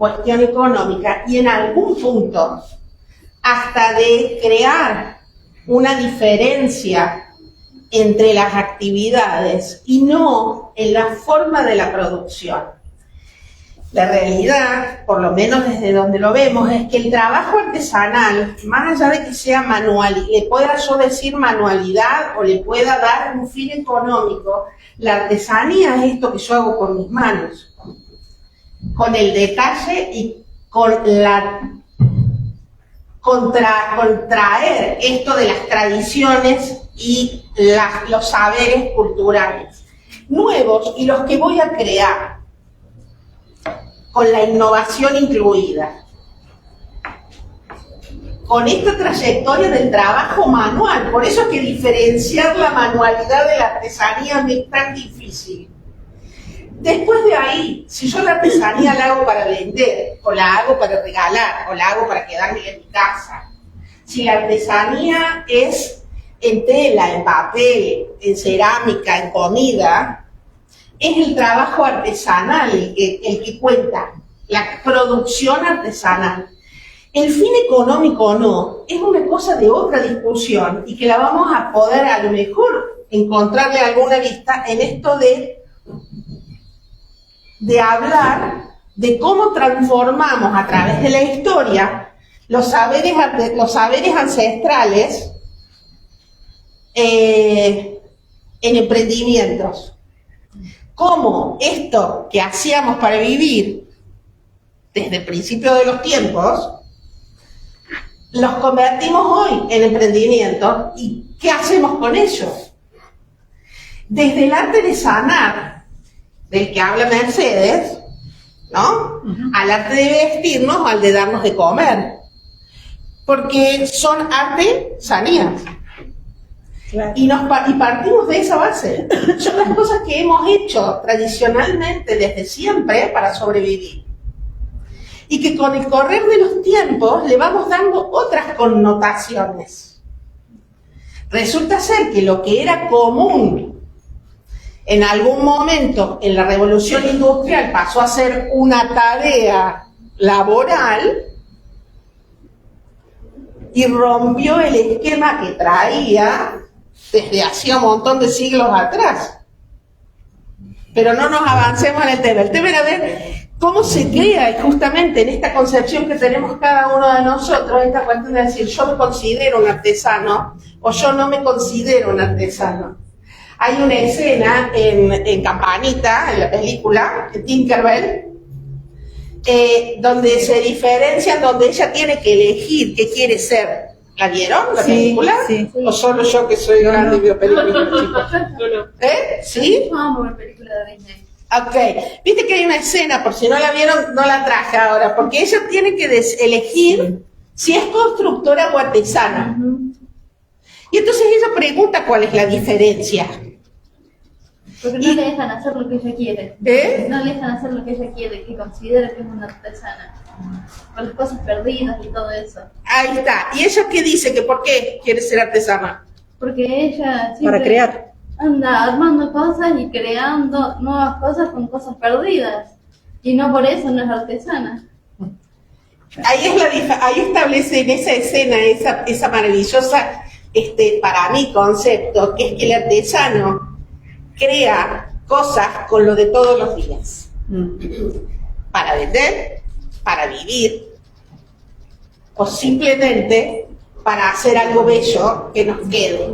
cuestión económica y en algún punto hasta de crear una diferencia entre las actividades y no en la forma de la producción. La realidad, por lo menos desde donde lo vemos, es que el trabajo artesanal, más allá de que sea manual, le pueda yo decir manualidad o le pueda dar un fin económico, la artesanía es esto que yo hago con mis manos, con el detalle y con la contraer esto de las tradiciones y los saberes culturales nuevos y los que voy a crear, con la innovación incluida, con esta trayectoria del trabajo manual. Por eso es que diferenciar la manualidad de la artesanía me es tan difícil. Después de ahí, si yo la artesanía la hago para vender, o la hago para regalar, o la hago para quedarme en mi casa, si la artesanía es en tela, en papel, en cerámica, en comida, es el trabajo artesanal el que cuenta, la producción artesanal. El fin económico o no, es una cosa de otra discusión y que la vamos a poder a lo mejor encontrarle alguna vista en esto de hablar de cómo transformamos a través de la historia los saberes ancestrales en emprendimientos. Cómo esto que hacíamos para vivir desde el principio de los tiempos, los convertimos hoy en emprendimientos y ¿qué hacemos con ellos? Desde el arte de sanar, del que habla Mercedes, ¿no? Al arte de vestirnos o al de darnos de comer, porque son artesanías. Claro. Y partimos de esa base. Son las cosas que hemos hecho tradicionalmente desde siempre para sobrevivir. Y que con el correr de los tiempos le vamos dando otras connotaciones. Resulta ser que lo que era común en algún momento en la revolución industrial pasó a ser una tarea laboral y rompió el esquema que traía desde hacía un montón de siglos atrás. Pero no nos avancemos en el tema. El tema era ver cómo se crea, y justamente en esta concepción que tenemos cada uno de nosotros, esta cuestión de decir yo me considero un artesano o yo no me considero un artesano. Hay una escena en Campanita, en la película, en Tinkerbell, donde se diferencian, donde ella tiene que elegir qué quiere ser. ¿La vieron, la película? Sí. ¿O solo yo que soy grande y veo películas, chicos? ¿Sí? No amo ver películas de Disney. Ok. Viste que hay una escena, por si no la vieron, no la traje ahora, porque ella tiene que elegir si es constructora o artesana. Y entonces ella pregunta cuál es la diferencia. Porque no le dejan hacer lo que ella quiere. No le dejan hacer lo que ella quiere, que considera que es una artesana. Con las cosas perdidas y todo eso. Ahí está. ¿Y ella qué dice? ¿Que por qué quiere ser artesana? Porque ella siempre para crear. Anda armando cosas y creando nuevas cosas con cosas perdidas. Y no por eso no es artesana. Ahí establece en esa escena esa maravillosa, para mí, concepto, que es que el artesano crea cosas con lo de todos los días. Para vender, para vivir, o simplemente para hacer algo bello que nos quede.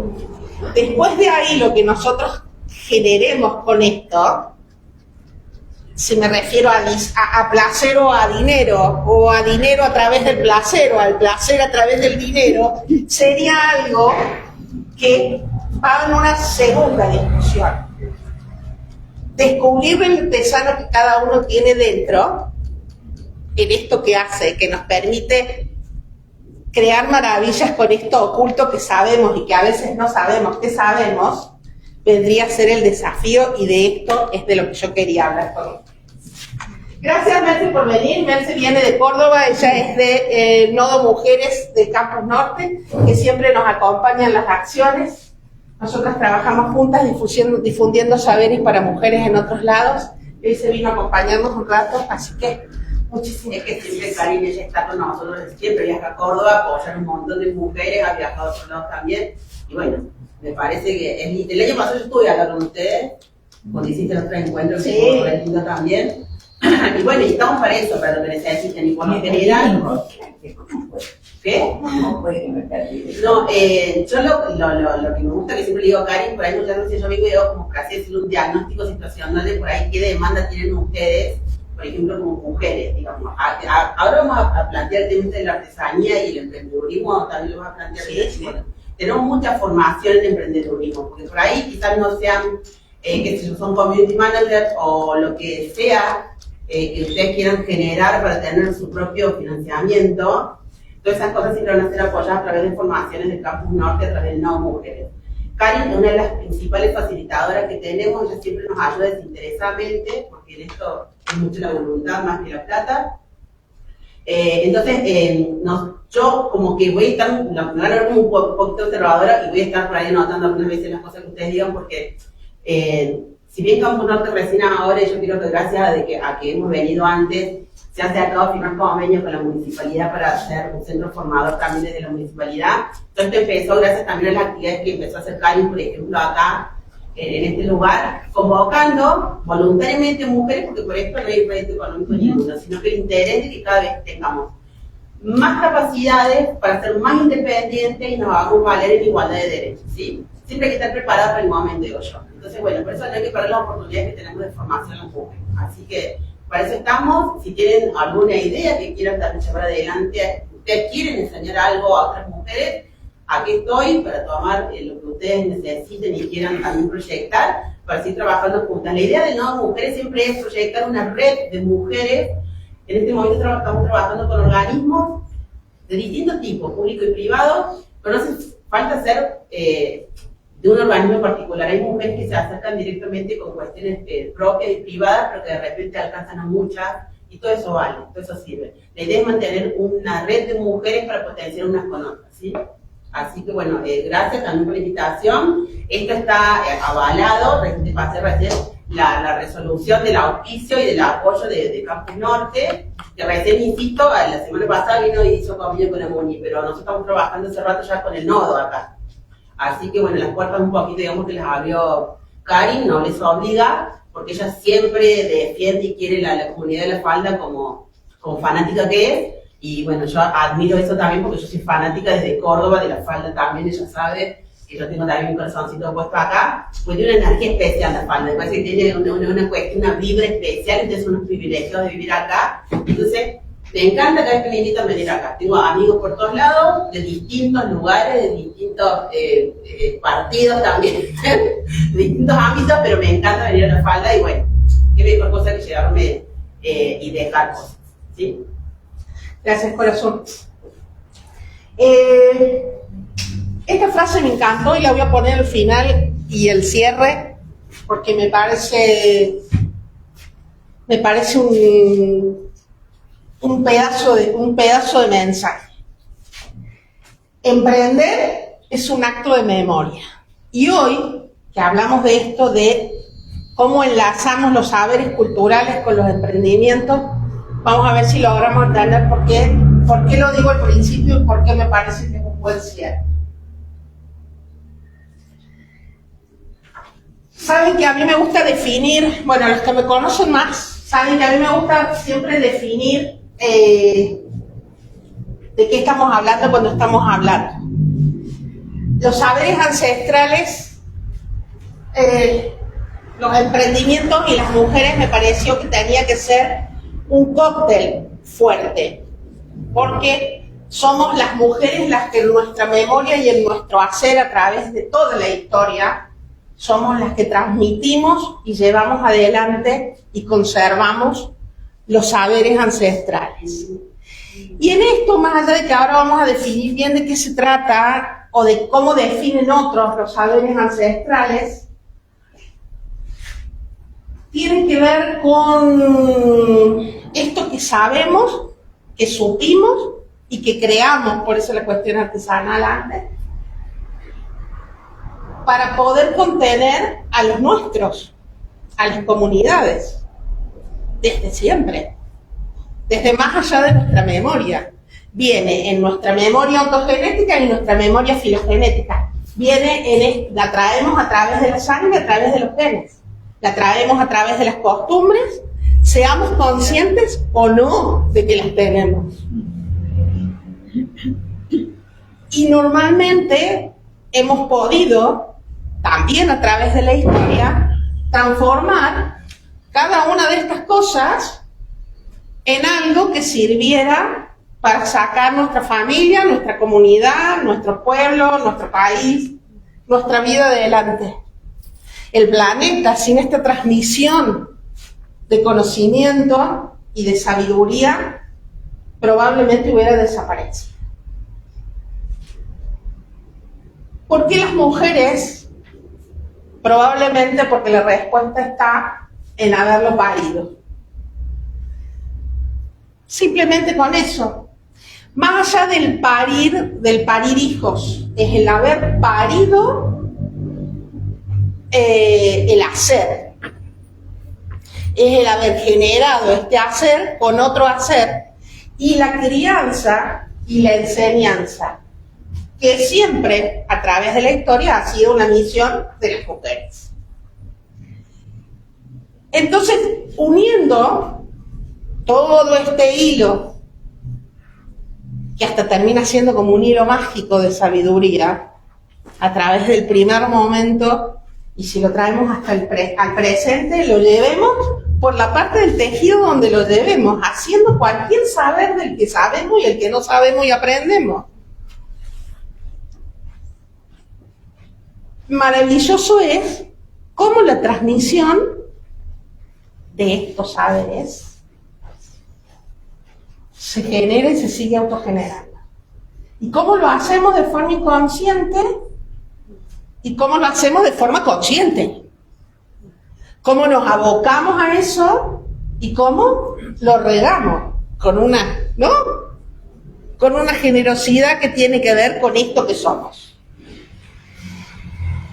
Después de ahí, lo que nosotros generemos con esto, si me refiero a placer o a dinero a través del placer, o al placer a través del dinero, sería algo que va en una segunda discusión. Descubrir el artesano que cada uno tiene dentro, en esto que hace, que nos permite crear maravillas con esto oculto que sabemos y que a veces no sabemos que sabemos, vendría a ser el desafío, y de esto es de lo que yo quería hablar con ustedes. Gracias, Merce, por venir. Merce viene de Córdoba, ella es de Nodo Mujeres del Campus Norte, que siempre nos acompaña en las acciones. Nosotras trabajamos juntas difundiendo saberes para mujeres en otros lados, y hoy se vino a acompañarnos un rato, así que Muchísimo. Es que siempre Karin, ella está con nosotros, siempre viaja a Córdoba, apoya a un montón de mujeres, ha viajado a otros lados también. Y bueno, me parece que el año pasado yo estuve acá con ustedes, cuando hiciste el otro encuentro, que fue muy lindo también. Y bueno, y estamos para eso, para lo que necesiten. Y por lo general. ¿Qué? ¿Cómo fue que me perdí? No, yo lo que me gusta, que siempre le digo a Karin, por ahí muchas veces yo me veo como casi decir un diagnóstico situacional de por ahí qué demanda tienen ustedes, por ejemplo, como mujeres, digamos. Ahora vamos a plantear el tema de la artesanía y el emprendedurismo, también lo vamos a plantear. Sí. Bueno, tenemos mucha formación en emprendedurismo, porque por ahí quizás no sean, que son community managers o lo que sea que ustedes quieran generar para tener su propio financiamiento. Todas esas cosas siempre van a ser apoyadas a través de formaciones del Campus Norte, a través de No Mujeres. Karin es una de las principales facilitadoras que tenemos, ella siempre nos ayuda desinteresadamente, porque en esto es mucho la voluntad más que la plata. Entonces, yo como que voy a estar, me van a ver como un poquito observadora y voy a estar por ahí anotando algunas veces las cosas que ustedes digan, porque si bien Campus Norte recién ahora, yo creo que gracias a que hemos venido antes, se ha acercado a firmar convenios con la municipalidad para hacer un centro formador también desde la municipalidad. Entonces empezó gracias también a las actividades que empezó a hacer Karin, por ejemplo, acá, en este lugar, convocando voluntariamente mujeres, porque por esto no hay rédito económico ninguno, sino que el interés de que cada vez tengamos más capacidades para ser más independientes y nos hagamos valer en igualdad de derechos, ¿sí? Siempre hay que estar preparado para el momento, digo yo. Entonces, bueno, por eso no hay que perder las oportunidades que tenemos de formación en las mujeres. Así que, para eso estamos. Si tienen alguna idea que quieran también llevar adelante, ustedes quieren enseñar algo a otras mujeres, aquí estoy para tomar lo que ustedes necesiten y quieran también proyectar, para seguir trabajando juntas. La idea de No Mujeres siempre es proyectar una red de mujeres. En este momento estamos trabajando con organismos de distintos tipos, público y privado, pero no hace falta ser de un organismo en particular. Hay mujeres que se acercan directamente con cuestiones propias y privadas, pero que de repente alcanzan a muchas, y todo eso vale, todo eso sirve. La idea es mantener una red de mujeres para potenciar unas con otras, ¿sí? Así que bueno, gracias también por la invitación. Esto está avalado, te pasé recién la resolución del auspicio y del apoyo de Campus Norte, que recién, insisto, la semana pasada vino y hizo convenio con la MUNI, pero nosotros estamos trabajando hace rato ya con el nodo acá. Así que bueno, las puertas un poquito, digamos, que las abrió Karin, no les obliga, porque ella siempre defiende y quiere la comunidad de la falda como fanática que es. Y bueno, yo admiro eso también porque yo soy fanática desde Córdoba de la falda también, ella sabe que yo tengo también mi corazoncito puesto acá, pues tiene una energía especial la falda, me parece que tiene una vibra especial, entonces unos privilegios de vivir acá. Entonces, me encanta cada vez que me invitan a venir acá. Tengo amigos por todos lados, de distintos lugares, de distintos partidos también, de distintos ámbitos, pero me encanta venir a la falda y bueno, qué mejor cosa que llegarme y dejar cosas, ¿sí? Gracias, corazón. Esta frase me encantó y la voy a poner al final y el cierre, porque me parece un pedazo de mensaje. Emprender es un acto de memoria. Y hoy, que hablamos de esto, de cómo enlazamos los saberes culturales con los emprendimientos, vamos a ver si logramos entender por qué lo digo al principio y por qué me parece que es un buen cierre. Saben que a mí me gusta definir, bueno, los que me conocen más, saben que a mí me gusta siempre definir de qué estamos hablando cuando estamos hablando. Los saberes ancestrales, los emprendimientos y las mujeres me pareció que tenía que ser un cóctel fuerte, porque somos las mujeres las que en nuestra memoria y en nuestro hacer a través de toda la historia somos las que transmitimos y llevamos adelante y conservamos los saberes ancestrales. Y en esto, más allá de que ahora vamos a definir bien de qué se trata o de cómo definen otros los saberes ancestrales, tiene que ver con esto que sabemos, que supimos y que creamos, por eso la cuestión artesanal antes, para poder contener a los nuestros, a las comunidades, desde siempre. desde más allá de nuestra memoria. Viene en nuestra memoria ontogenética y en nuestra memoria filogenética. La traemos a través de la sangre, a través de los genes. La traemos a través de las costumbres, seamos conscientes o no de que las tenemos. Y normalmente hemos podido, también a través de la historia, transformar cada una de estas cosas en algo que sirviera para sacar nuestra familia, nuestra comunidad, nuestro pueblo, nuestro país, nuestra vida adelante. El planeta, sin esta transmisión de conocimiento y de sabiduría, probablemente hubiera desaparecido. ¿Por qué las mujeres? Probablemente porque la respuesta está en haberlo parido. Simplemente con eso. Más allá del parir hijos, es el haber parido el hacer. Es el haber generado este hacer con otro hacer. Y la crianza y la enseñanza, que siempre, a través de la historia, ha sido una misión de las mujeres. Entonces, uniendo todo este hilo, que hasta termina siendo como un hilo mágico de sabiduría, a través del primer momento, y si lo traemos hasta al presente, lo llevemos por la parte del tejido donde lo llevemos, haciendo cualquier saber del que sabemos y el que no sabemos y aprendemos. Maravilloso es cómo la transmisión de estos saberes se genera y se sigue autogenerando. ¿Y cómo lo hacemos de forma inconsciente? ¿Y cómo lo hacemos de forma consciente? ¿Cómo nos abocamos a eso? ¿Y cómo lo regamos? Con una generosidad que tiene que ver con esto que somos.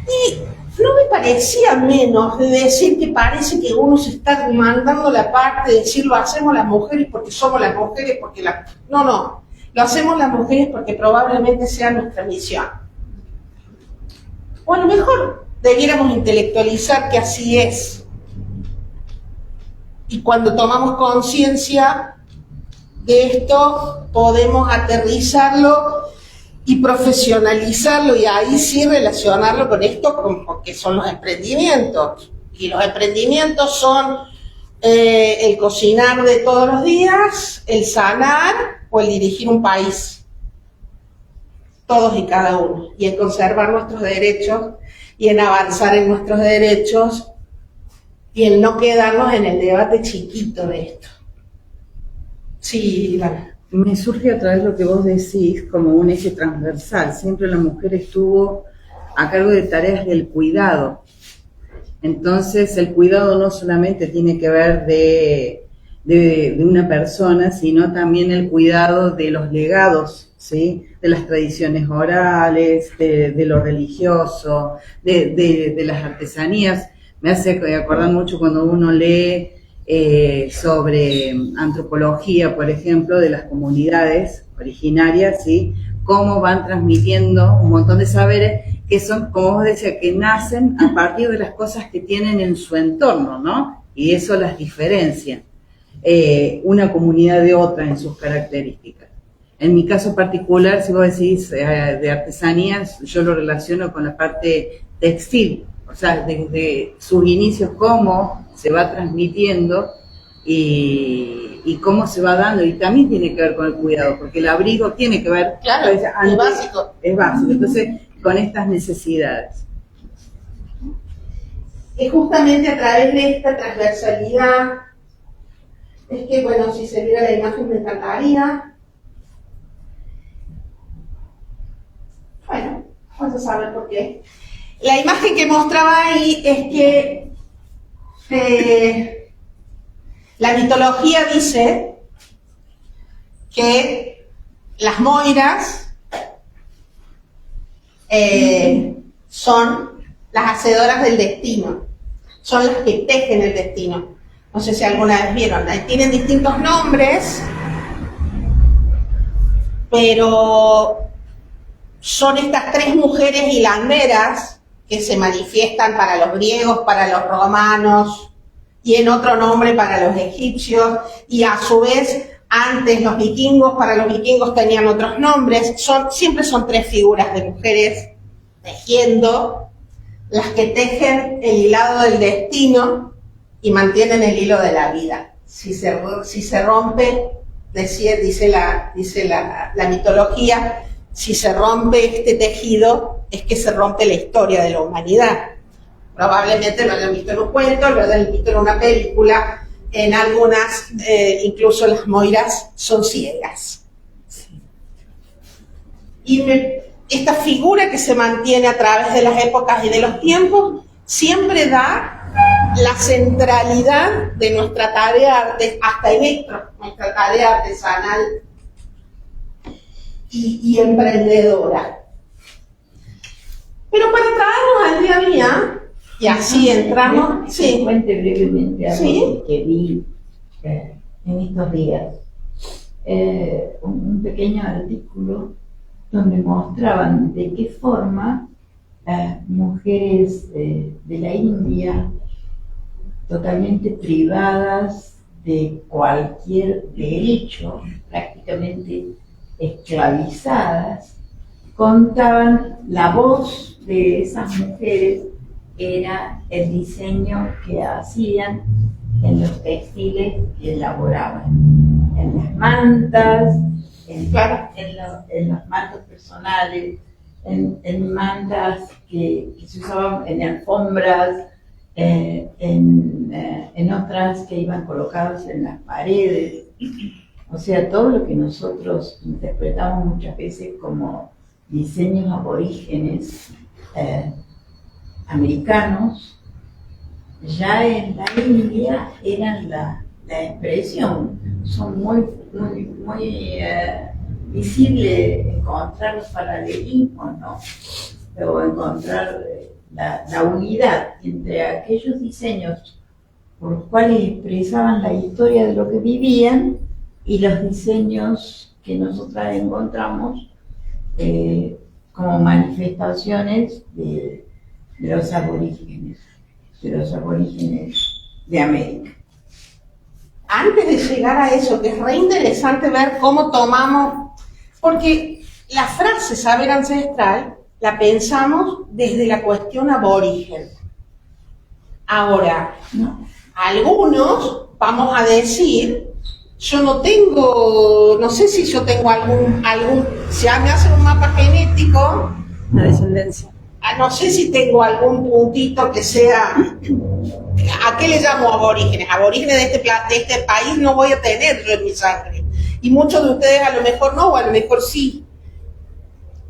Y no me parecía menos de decir que parece que uno se está mandando la parte de decir lo hacemos las mujeres porque somos las mujeres, porque No, lo hacemos las mujeres porque probablemente sea nuestra misión. O a lo mejor debiéramos intelectualizar que así es. Y cuando tomamos conciencia de esto, podemos aterrizarlo y profesionalizarlo, y ahí sí relacionarlo con esto, porque son los emprendimientos. Y los emprendimientos son el cocinar de todos los días, el sanar o el dirigir un país. Todos y cada uno. Y en conservar nuestros derechos, y en avanzar en nuestros derechos, y en no quedarnos en el debate chiquito de esto. Sí, Ivana. Me surge a través de lo que vos decís como un eje transversal. Siempre la mujer estuvo a cargo de tareas del cuidado. Entonces el cuidado no solamente tiene que ver de una persona, sino también el cuidado de los legados, ¿sí? De las tradiciones orales, de lo religioso, de las artesanías. Me hace acordar mucho cuando uno lee sobre antropología, por ejemplo, de las comunidades originarias, ¿sí? Cómo van transmitiendo un montón de saberes que son, como vos decías, que nacen a partir de las cosas que tienen en su entorno, ¿no? Y eso las diferencia una comunidad de otra en sus características. En mi caso particular, si vos decís de artesanías, yo lo relaciono con la parte textil, o sea, desde sus inicios, cómo se va transmitiendo y cómo se va dando, y también tiene que ver con el cuidado, porque el abrigo tiene que ver, claro, es básico. Es básico, entonces, con estas necesidades. Y justamente a través de esta transversalidad, es que, bueno, si se viera la imagen me encantaría. Bueno, vamos a saber por qué. La imagen que mostraba ahí es que la mitología dice que las moiras son las hacedoras del destino, son las que tejen el destino. No sé si alguna vez vieron, tienen distintos nombres, pero son estas tres mujeres hilanderas que se manifiestan para los griegos, para los romanos y en otro nombre para los egipcios, y a su vez antes los vikingos, para los vikingos tenían otros nombres. Siempre son tres figuras de mujeres tejiendo, las que tejen el hilado del destino y mantienen el hilo de la vida. Si se rompe, dice la mitología, si se rompe este tejido, es que se rompe la historia de la humanidad. Probablemente lo hayan visto en un cuento, lo hayan visto en una película, en algunas, incluso las moiras son ciegas. Y esta figura que se mantiene a través de las épocas y de los tiempos, siempre da la centralidad de nuestra tarea, hasta nuestra tarea artesanal y emprendedora. Pero para traernos al día a día, y así entramos. Sí. Cuente brevemente algo ¿Sí? que vi en estos días. Un pequeño artículo donde mostraban de qué forma mujeres de la India, totalmente privadas de cualquier derecho, prácticamente esclavizadas, contaban la voz de esas mujeres. Era el diseño que hacían en los textiles que elaboraban, en las mantas, en los mantos personales, en mantas que se usaban en alfombras, en otras que iban colocadas en las paredes. O sea, todo lo que nosotros interpretamos muchas veces como diseños aborígenes americanos, ya en la India eran la expresión. Son muy visibles encontrar los paralelismos, ¿no? O encontrar la unidad entre aquellos diseños por los cuales expresaban la historia de lo que vivían y los diseños que nosotras encontramos como manifestaciones de los aborígenes de América. Antes de llegar a eso, que es re interesante ver cómo tomamos, porque la frase saber ancestral la pensamos desde la cuestión aborigen. Ahora, algunos vamos a decir, yo no sé si yo tengo si me hacen un mapa genético, La descendencia. no sé si tengo algún puntito que sea, ¿a qué le llamo aborígenes? Aborígenes de este país no voy a tener yo en mi sangre. Y muchos de ustedes a lo mejor no, o a lo mejor sí.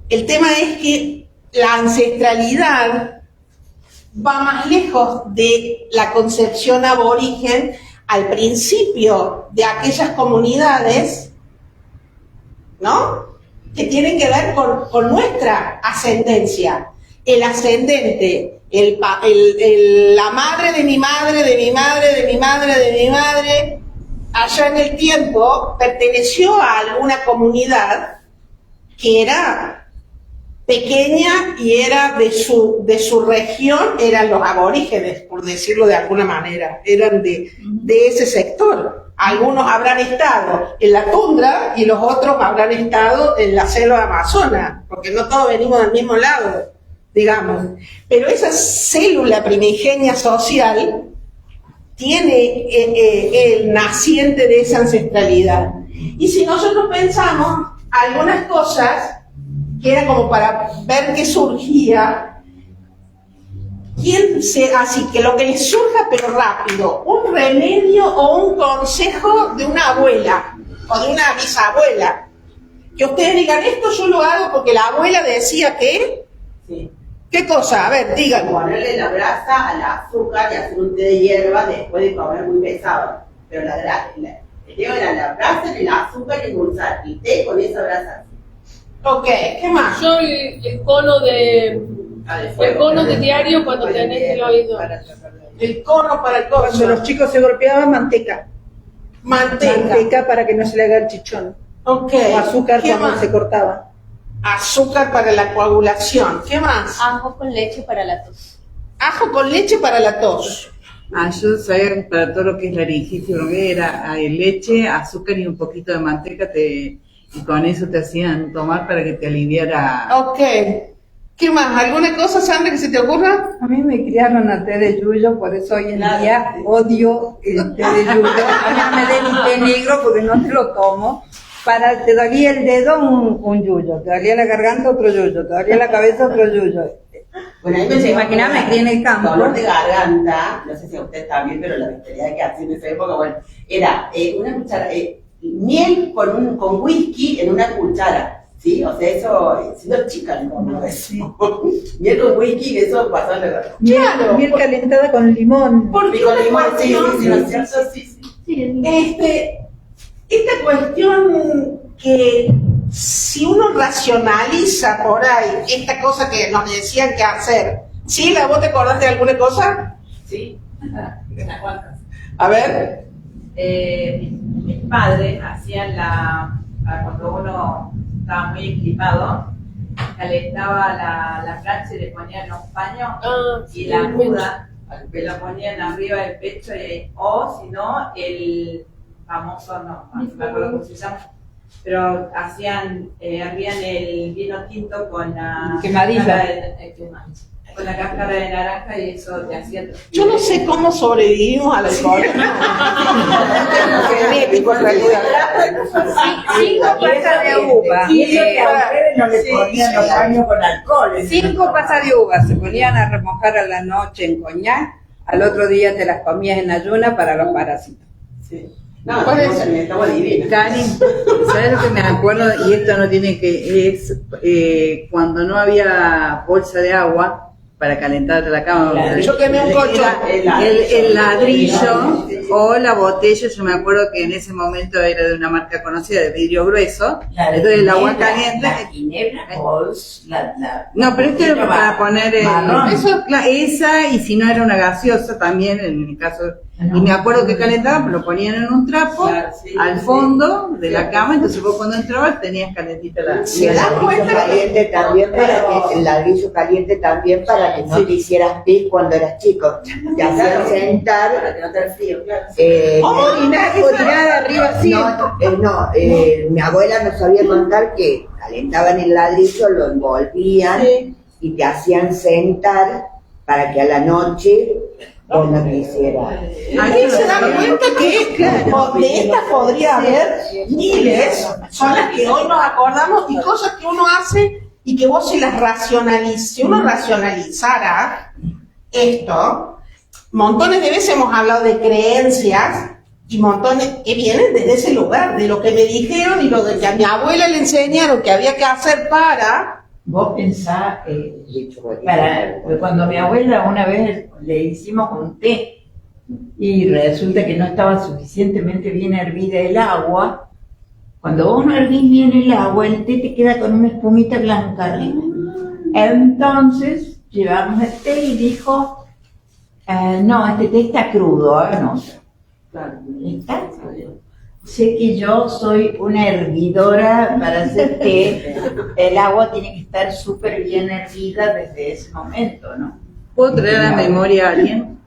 El tema es que la ancestralidad va más lejos de la concepción aborigen al principio de aquellas comunidades, ¿no?, que tienen que ver con nuestra ascendencia. El ascendente, la madre de mi madre, de mi madre, de mi madre, de mi madre, allá en el tiempo perteneció a alguna comunidad que era pequeña y era de su región, eran los aborígenes, por decirlo de alguna manera, eran de ese sector. Algunos habrán estado en la tundra y los otros habrán estado en la selva amazona, porque no todos venimos del mismo lado, digamos. Pero esa célula primigenia social tiene el naciente de esa ancestralidad. Y si nosotros pensamos algunas cosas, que era como para ver qué surgía, así que lo que les surja pero rápido, un remedio o un consejo de una abuela o de una bisabuela, que ustedes digan, esto yo lo hago porque la abuela decía que... Sí. ¿Qué cosa? A ver, díganme. Ponerle la brasa al azúcar y hacer un té de hierba después de comer muy pesado. Pero el té era la brasa, el azúcar y endulzar. Y té con esa brasa. Ok, ¿qué más? Yo el cono de El cono de diario cuando tenés el oído. El cono para el coso. Cuando los chicos se golpeaban, manteca. Manteca para que no se le haga el chichón. Ok. O azúcar ¿Qué cuando más? se cortaba. Azúcar para la coagulación. ¿Qué más? Ajo con leche para la tos. Ajo con leche para la tos. Yo sabía que para todo lo que es laringitis, era leche, azúcar y un poquito de manteca, y con eso te hacían tomar para que te aliviara. Ok. ¿Qué más? ¿Alguna cosa, Sandra, que se te ocurra? A mí me criaron a té de yuyo, por eso hoy en día odio el té de yuyo. A mí me den un té negro porque no te lo tomo. Te dolía el dedo un yuyo, te dolía la garganta otro yuyo, te dolía la cabeza otro yuyo. Bueno, a mí me llegó Imaginame, me crié en el campo. dolor de garganta, no sé si a usted también, pero la bestialidad que hacía en esa época, bueno, era una cuchara, miel con whisky en una cuchara. Sí, o sea, eso, siendo chica, no eso. Miel con whisky, eso pasó en la Claro. Miel calentada con limón. Porque con una limón, sí, cuestión- ¿no es cierto? Sí. Esta cuestión que si uno racionaliza por ahí esta cosa que nos decían que hacer, ¿sí? ¿Vos te acordás de alguna cosa? Sí, unas cuantas. A ver. Mis padres hacían cuando uno estaba muy equipado, calentaba la plancha y le ponían los paños y la muda, que lo ponían arriba del pecho, o si no, el famoso, no me acuerdo cómo se llama, pero hervían el vino tinto con la Quemadilla. con la cáscara de naranja y eso te hacía... Yo no sé cómo sobrevivimos al alcohol. Genético en realidad. 5 pasas de uva. Y eso que a ustedes no les ponían los paños con alcohol. 5 pasas de uva se ponían a remojar a la noche en coñac, al otro día te las comías en ayuna para los parásitos. Sí. No, estamos divinos. Karin, ¿sabes lo que me acuerdo? Y esto no tiene que... Es cuando no había bolsa de agua para calentar la cama. Yo quemé un colchón. El ladrillo o la botella, yo me acuerdo que en ese momento era de una marca conocida de vidrio grueso. Entonces el agua caliente... La ginebra Halls, No, pero esto era para poner marrón. esa, y si no era una gaseosa también, en mi caso. Y me acuerdo que calentaban, lo ponían en un trapo Claro, sí, al sí. fondo de la cama, entonces vos cuando entrabas tenías calentita la... ¿Se dan cuenta caliente también para que el ladrillo caliente también para que no te hicieras pis cuando eras chico. Te hacían sentar, Para que no te dé frío, claro. Orinar arriba así. mi abuela nos sabía contar que calentaban el ladrillo, lo envolvían y te hacían sentar para que a la noche vos no quisieras. Ahí se dan cuenta que de estas podría haber miles, son las que hoy nos acordamos y cosas que uno hace y que vos se las racionalices. Si uno racionalizara esto, montones de veces hemos hablado de creencias y montones que vienen desde ese lugar, de lo que me dijeron y lo de que a mi abuela le enseñaron que había que hacer para... Vos pensás, cuando mi abuela una vez le hicimos un té y resulta que no estaba suficientemente bien hervida el agua, cuando vos no hervís bien el agua, el té te queda con una espumita blanca arriba. Entonces llevamos el té y dijo, no, este té está crudo, háganos. Claro, está. Sé que yo soy una hervidora para hacer que el agua tiene que estar súper bien hervida desde ese momento, ¿no? ¿Puedo traer a la memoria a alguien?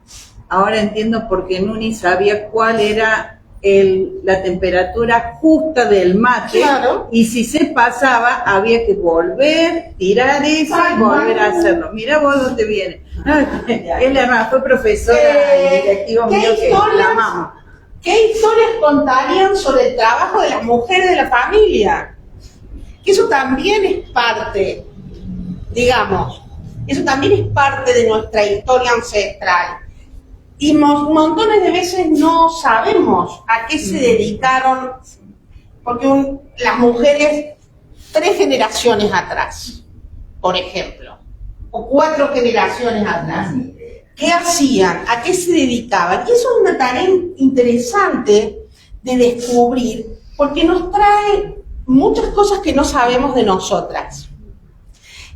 Ahora entiendo por qué Nuni sabía cuál era la temperatura justa del mate, Claro. y si se pasaba había que volver, tirar eso y volver a hacerlo. Mira vos dónde viene. No, él además fue profesora y directivo ¿qué mío que historias? la amamos. ¿Qué historias contarían sobre el trabajo de las mujeres de la familia? Que eso también es parte, digamos, eso también es parte de nuestra historia ancestral. Y montones de veces no sabemos a qué se dedicaron, porque las mujeres 3 generaciones atrás, por ejemplo, o 4 generaciones atrás, ¿qué hacían? ¿A qué se dedicaban? Y eso es una tarea interesante de descubrir, porque nos trae muchas cosas que no sabemos de nosotras.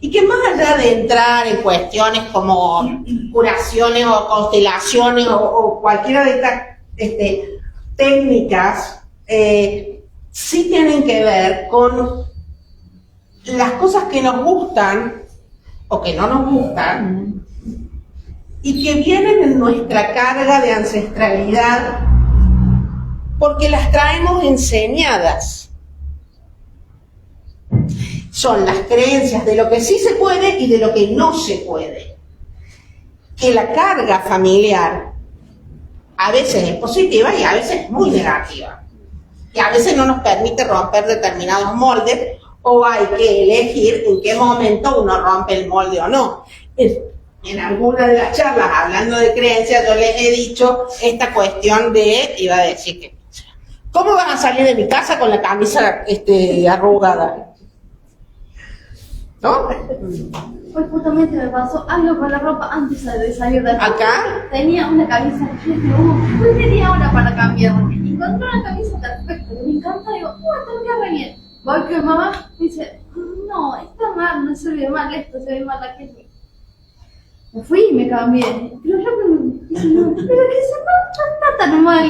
Y que más allá de entrar en cuestiones como curaciones o constelaciones o cualquiera de estas técnicas, sí tienen que ver con las cosas que nos gustan o que no nos gustan y que vienen en nuestra carga de ancestralidad porque las traemos enseñadas. Son las creencias de lo que sí se puede y de lo que no se puede. Que la carga familiar a veces es positiva y a veces es muy negativa. Y a veces no nos permite romper determinados moldes o hay que elegir en qué momento uno rompe el molde o no. En alguna de las charlas, hablando de creencias, yo les he dicho esta cuestión de, iba a decir que, ¿cómo van a salir de mi casa con la camisa arrugada? ¿No? Hoy justamente me pasó algo con la ropa antes de salir de aquí. ¿Acá? Tenía una camisa que fue media hora para cambiarla. Encontré una camisa perfecta, que me encanta, digo, te queda re bien. Voy con mamá, me dice, no, está mal, no se ve mal esto, se ve mal aquello. Me fui y me cambié. Pero yo me dije, no, pero que no está tan mal.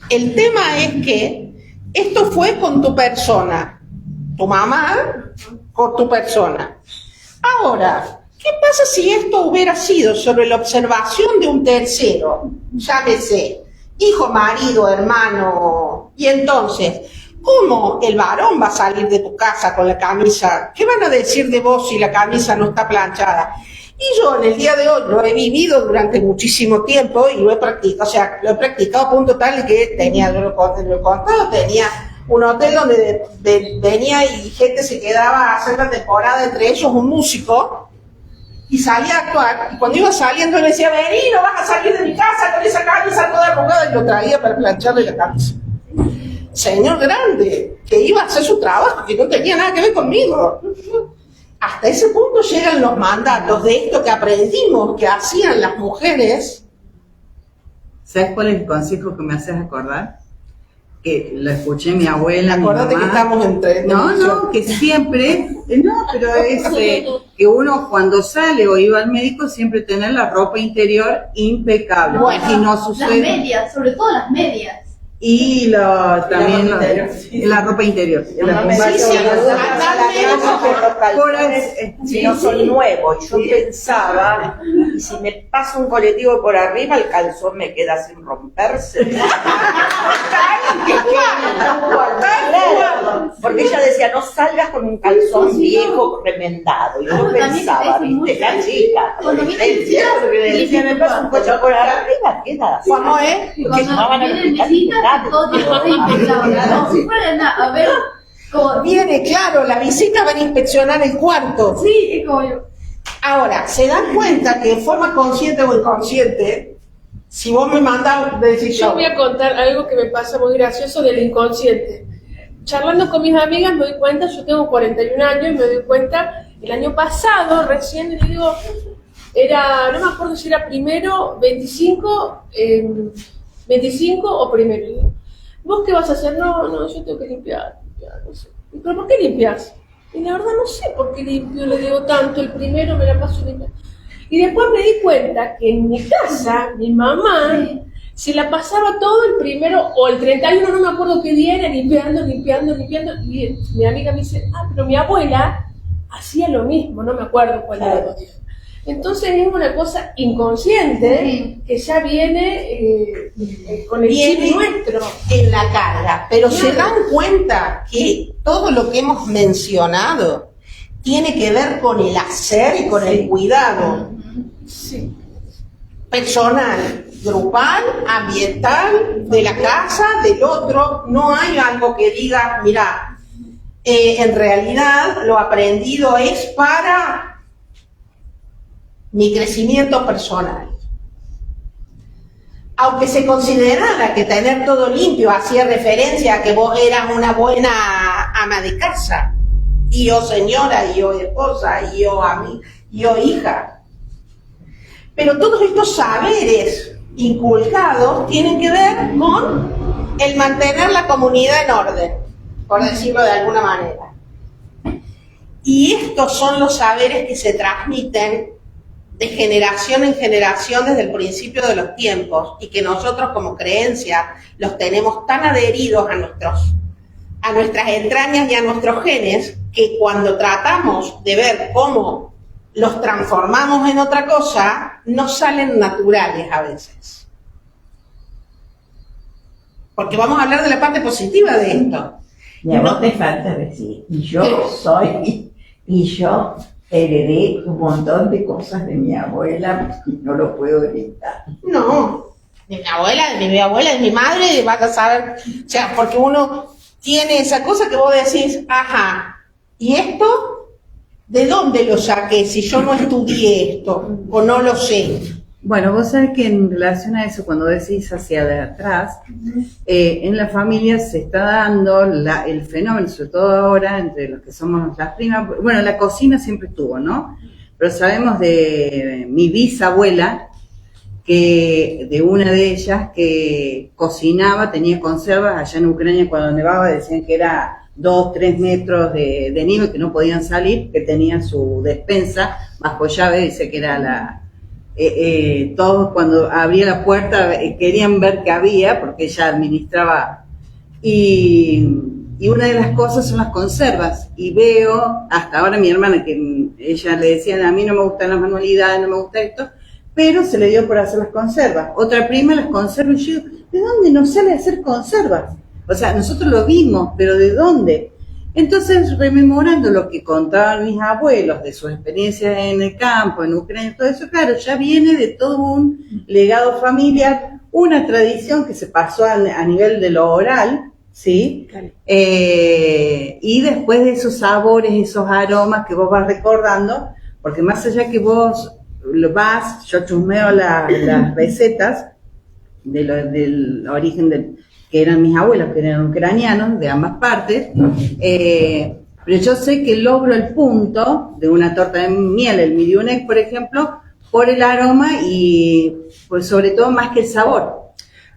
El tema es que esto fue con tu persona, tu mamá con tu persona. Ahora, ¿qué pasa si esto hubiera sido sobre la observación de un tercero? Llámese, hijo, marido, hermano, y entonces, ¿cómo el varón va a salir de tu casa con la camisa? ¿Qué van a decir de vos si la camisa no está planchada? Y yo en el día de hoy lo he vivido durante muchísimo tiempo y lo he practicado, o sea, lo he practicado a punto tal que tenía, lo he contado, tenía un hotel donde venía y gente se quedaba a hacer la temporada, entre ellos un músico, y salía a actuar, y cuando iba saliendo le decía, vení, no vas a salir de mi casa con esa camisa toda arrugada, y lo traía para plancharle la camisa. Señor grande, que iba a hacer su trabajo, que no tenía nada que ver conmigo. Hasta ese punto llegan los mandatos de esto que aprendimos que hacían las mujeres. ¿Sabes cuál es el consejo que me haces acordar? Que lo escuché mi abuela, Acordate mi mamá. que estamos entre... No, que siempre... No, pero es que uno cuando sale o iba al médico siempre tener la ropa interior impecable. Bueno, si no sucede... Las medias, sobre todo las medias. Y también la ropa interior. Si no son nuevos, yo pensaba, y si me pasa un colectivo por arriba, el calzón me queda sin romperse. Porque ella decía, no salgas con un calzón viejo remendado. Y yo pensaba, viste, la chica, si me pasa un coche por arriba, queda. ¿Cómo es? Cuando vienen visitas, todo está impecable. Si fueran a ver como... Viene, claro, la visita van a inspeccionar el cuarto. Sí, es como yo. Ahora, ¿se dan cuenta que de forma consciente o inconsciente, si vos me mandas decir yo voy a contar algo que me pasa muy gracioso del inconsciente. Charlando con mis amigas me doy cuenta, yo tengo 41 años y me doy cuenta, el año pasado recién, le digo, era, no me acuerdo si era primero, 25 o primero. Y digo, ¿vos qué vas a hacer? No, yo tengo que limpiar, no sé. ¿Pero por qué limpias? Y la verdad no sé por qué limpio, le digo tanto, el primero me la paso limpiando. Y después me di cuenta que en mi casa, mi mamá se la pasaba todo el primero o el 31, no me acuerdo qué día era, limpiando. Y mi amiga me dice, pero mi abuela hacía lo mismo, no me acuerdo cuál era el día. Entonces es una cosa inconsciente que ya viene con el chip nuestro. En la carga, pero se dan cuenta que todo lo que hemos mencionado tiene que ver con el hacer y con el cuidado. Sí. Personal, grupal, ambiental, de la casa, del otro. No hay algo que diga, mira, en realidad lo aprendido es para mi crecimiento personal. Aunque se considerara que tener todo limpio hacía referencia a que vos eras una buena ama de casa, y yo señora, y yo esposa, y yo hija. Pero todos estos saberes inculcados tienen que ver con el mantener la comunidad en orden, por decirlo de alguna manera. Y estos son los saberes que se transmiten de generación en generación desde el principio de los tiempos y que nosotros como creencia los tenemos tan adheridos a nuestras entrañas y a nuestros genes que cuando tratamos de ver cómo los transformamos en otra cosa, no salen naturales a veces. Porque vamos a hablar de la parte positiva de esto. Y a vos te falta decir, y yo heredé un montón de cosas de mi abuela y no lo puedo evitar. No, de mi abuela, de mi madre, vas a saber, o sea, porque uno tiene esa cosa que vos decís, ajá, ¿y esto? ¿De dónde lo saqué si yo no estudié esto o no lo sé? Bueno, vos sabés que en relación a eso, cuando decís hacia de atrás, en la familia se está dando el fenómeno, sobre todo ahora, entre los que somos las primas. Bueno, la cocina siempre estuvo, ¿no? Pero sabemos de mi bisabuela, que de una de ellas que cocinaba, tenía conservas allá en Ucrania cuando nevaba, decían que era 2-3 metros de nieve, que no podían salir, que tenía su despensa bajo llave, dice que era todos cuando abría la puerta querían ver qué había, porque ella administraba, y una de las cosas son las conservas, y veo, hasta ahora mi hermana, que ella le decían, a mí no me gustan las manualidades, no me gusta esto, pero se le dio por hacer las conservas. Otra prima las conserva, y yo digo, ¿de dónde nos sale hacer conservas? O sea, nosotros lo vimos, pero ¿de dónde? Entonces, rememorando lo que contaban mis abuelos de sus experiencias en el campo, en Ucrania, todo eso, claro, ya viene de todo un legado familiar, una tradición que se pasó a nivel de lo oral, ¿sí? Claro. Y después de esos sabores, esos aromas que vos vas recordando, porque más allá que vos yo chusmeo las recetas del origen que eran mis abuelos, que eran ucranianos, de ambas partes, pero yo sé que logro el punto de una torta de miel, el midiunek, por ejemplo, por el aroma y pues sobre todo más que el sabor.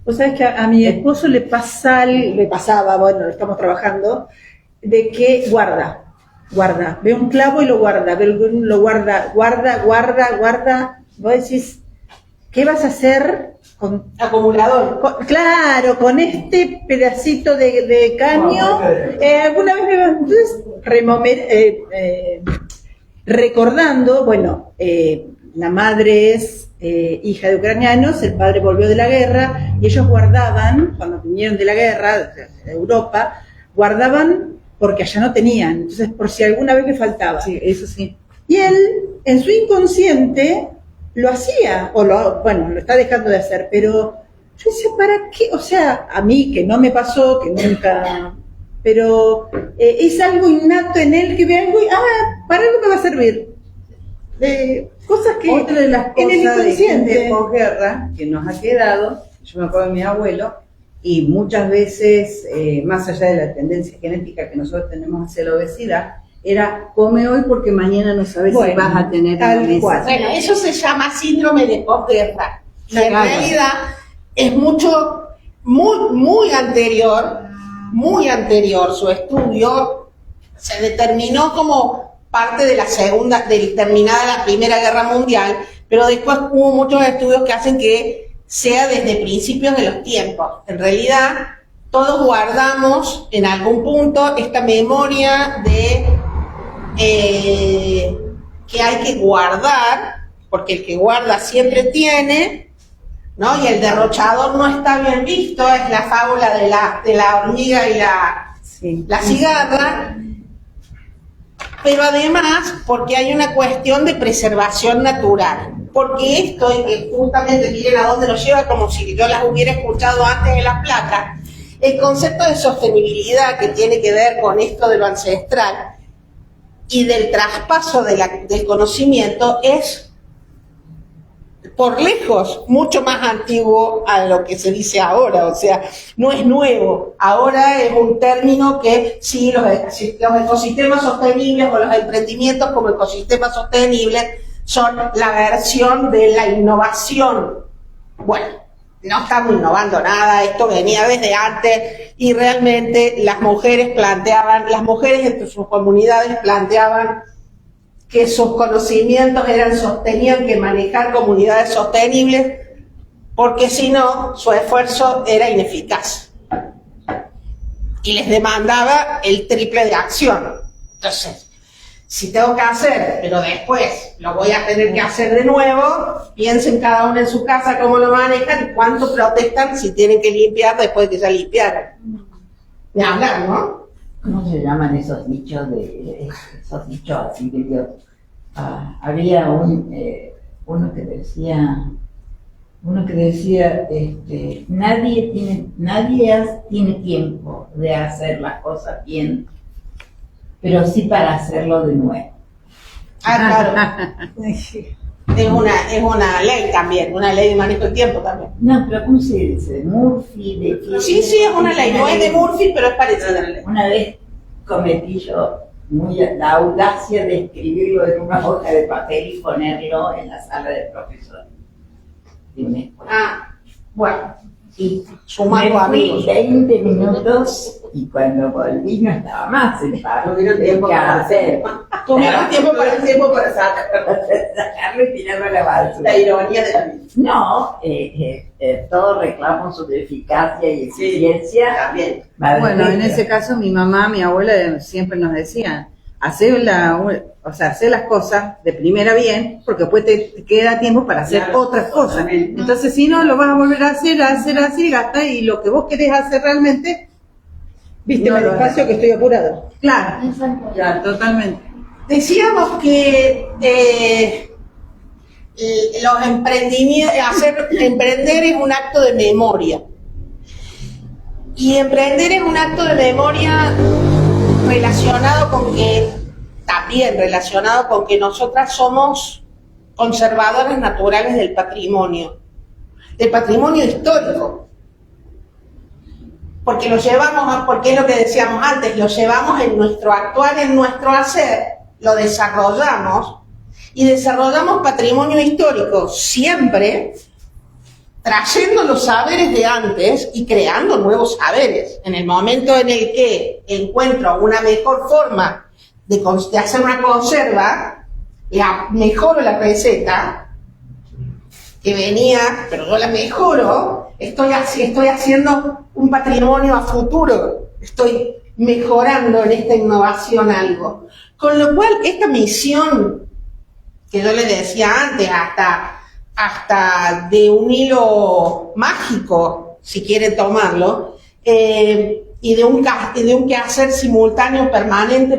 Vos sabés que a mi esposo le pasaba, bueno, lo estamos trabajando, de que guarda, ve un clavo y lo guarda, guarda, vos decís, ¿qué vas a hacer? Acumulador. Claro, con este pedacito de caño, alguna vez entonces recordando, bueno, la madre es hija de ucranianos, el padre volvió de la guerra y ellos guardaban, cuando vinieron de la guerra de Europa, guardaban porque allá no tenían, entonces por si alguna vez le faltaba. Sí, eso sí. Y él, en su inconsciente, lo hacía, lo está dejando de hacer, pero yo decía, ¿para qué? O sea, a mí que no me pasó, que nunca, pero es algo innato en él que ve algo y, para algo me va a servir. Cosas que otra de las en el cosas inconsciente. de posguerra que nos ha quedado, yo me acuerdo de mi abuelo, y muchas veces, más allá de la tendencia genética que nosotros tenemos hacia la obesidad, era come hoy porque mañana no sabes si vas a tener tal cual. Bueno, eso se llama síndrome de posguerra. Y en realidad es muy anterior su estudio, se determinó como parte de terminada la Primera Guerra Mundial, pero después hubo muchos estudios que hacen que sea desde principios de los tiempos. En realidad, todos guardamos en algún punto esta memoria de que hay que guardar, porque el que guarda siempre tiene, ¿no? Y el derrochador no está bien visto, es la fábula de la hormiga y la cigarra, pero además porque hay una cuestión de preservación natural, porque esto, y justamente miren a dónde nos lleva, como si yo las hubiera escuchado antes en las placas, el concepto de sostenibilidad que tiene que ver con esto de lo ancestral y del traspaso del conocimiento es por lejos mucho más antiguo a lo que se dice ahora, o sea, no es nuevo. Ahora es un término que sí, los ecosistemas sostenibles o los emprendimientos como ecosistemas sostenibles son la versión de la innovación. Bueno, no estamos innovando nada, esto venía desde antes y realmente las mujeres entre sus comunidades planteaban que sus conocimientos tenían que manejar comunidades sostenibles porque si no, su esfuerzo era ineficaz y les demandaba el triple de acción. Entonces, si tengo que hacer, pero después lo voy a tener que hacer de nuevo, piensen cada uno en su casa cómo lo manejan y cuánto protestan si tienen que limpiar después de que ya limpiaron. De hablar, ¿no? ¿Cómo se llaman esos dichos así de Dios? Había uno que decía, nadie tiene tiempo de hacer las cosas bien, pero sí para hacerlo de nuevo. Claro. Es una ley también, una ley de manejo del tiempo también. No, pero ¿cómo se dice? ¿De Murphy? Sí, es una ley, no es de Murphy, pero es parecida a la ley. Una vez cometí yo la audacia de escribirlo en una hoja de papel y ponerlo en la sala de profesores de una escuela. Bueno. Y sumando amigos. 20 minutos y cuando volví no estaba más en paro. Tuvieron tiempo para hacer. Tuvieron tiempo para sacarlo y tirarlo a la basura. La ironía de la vida. No, todos reclamos sobre eficacia y eficiencia. Sí, también. Bueno, en ese caso mi mamá, mi abuela siempre nos decían, hacer las cosas de primera bien, porque después te queda tiempo para hacer otras cosas. Entonces, si no, lo vas a volver a hacer así, gasta, y lo que vos querés hacer realmente, viste, no más despacio que estoy apurado. Claro, totalmente. Decíamos que los emprendimientos, emprender es un acto de memoria. Y emprender es un acto de memoria relacionado con que nosotras somos conservadoras naturales del patrimonio histórico. Porque porque es lo que decíamos antes, lo llevamos en nuestro actuar, en nuestro hacer, lo desarrollamos y desarrollamos patrimonio histórico siempre trayendo los saberes de antes y creando nuevos saberes. En el momento en el que encuentro una mejor forma de hacer una conserva, mejoro la receta que venía, pero yo la mejoro, estoy haciendo un patrimonio a futuro, estoy mejorando en esta innovación algo. Con lo cual, esta misión que yo les decía antes, hasta de un hilo mágico, si quieren tomarlo, y de un quehacer simultáneo, permanente,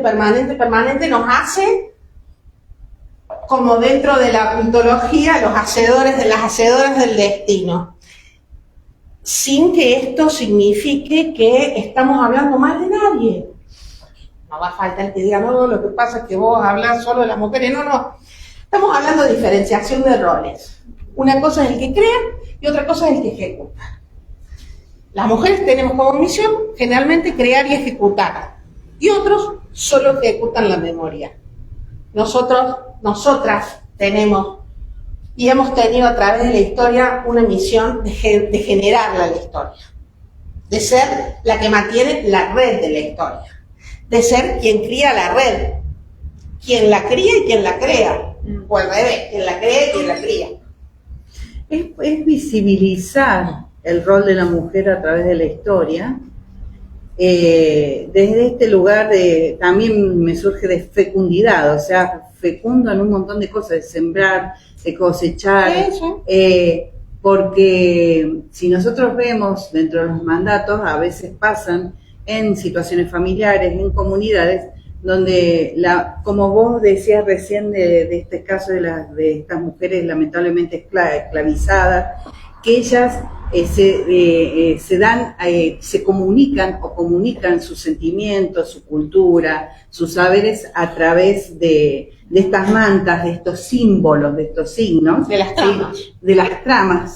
nos hace, como dentro de la mitología, las hacedoras del destino. Sin que esto signifique que estamos hablando mal de nadie. No va a faltar el que diga, no, lo que pasa es que vos hablas solo de las mujeres. No. Estamos hablando de diferenciación de roles. Una cosa es el que crea y otra cosa es el que ejecuta. Las mujeres tenemos como misión generalmente crear y ejecutar. Y otros solo ejecutan la memoria. Nosotras tenemos y hemos tenido a través de la historia una misión de generarla la historia. De ser la que mantiene la red de la historia. De ser quien cría la red. Quien la cría y quien la crea. O al revés, quien la crea y quien la cría. Es visibilizar el rol de la mujer a través de la historia. Desde este lugar también me surge de fecundidad, o sea, fecundo en un montón de cosas, de sembrar, de cosechar, porque si nosotros vemos dentro de los mandatos, a veces pasan en situaciones familiares, en comunidades, donde, como vos decías recién de este caso de estas mujeres lamentablemente esclavizadas, que ellas se comunican sus sentimientos, su cultura, sus saberes a través de estas mantas, de estos símbolos, de estos signos, de las tramas,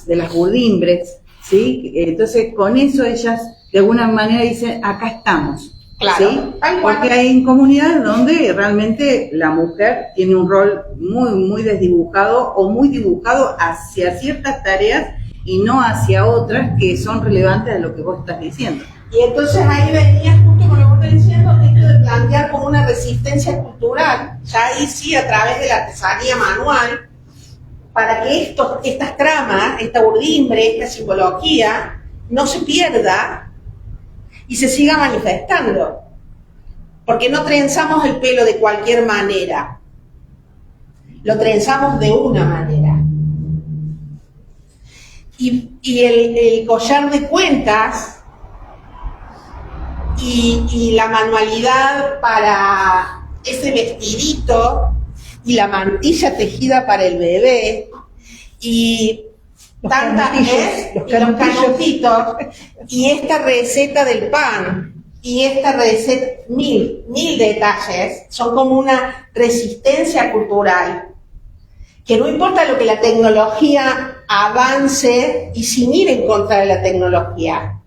¿sí? de las burdimbres, ¿sí? Entonces con eso ellas de alguna manera dicen, acá estamos. Claro, ¿sí? Porque hay comunidades donde realmente la mujer tiene un rol muy, muy desdibujado o muy dibujado hacia ciertas tareas y no hacia otras que son relevantes a lo que vos estás diciendo. Y entonces ahí venía justo con lo que vos estás diciendo, esto de plantear como una resistencia cultural, ya ahí sí a través de la artesanía manual, para que estas tramas, esta urdimbre, esta simbología, no se pierda y se siga manifestando. Porque no trenzamos el pelo de cualquier manera, lo trenzamos de una manera. Y el collar de cuentas y la manualidad para ese vestidito y la mantilla tejida para el bebé y Los tantas canutillos, los canutitos y esta receta del pan y esta receta, mil detalles, son como una resistencia cultural que no importa lo que la tecnología avance y sin ir en contra de la tecnología,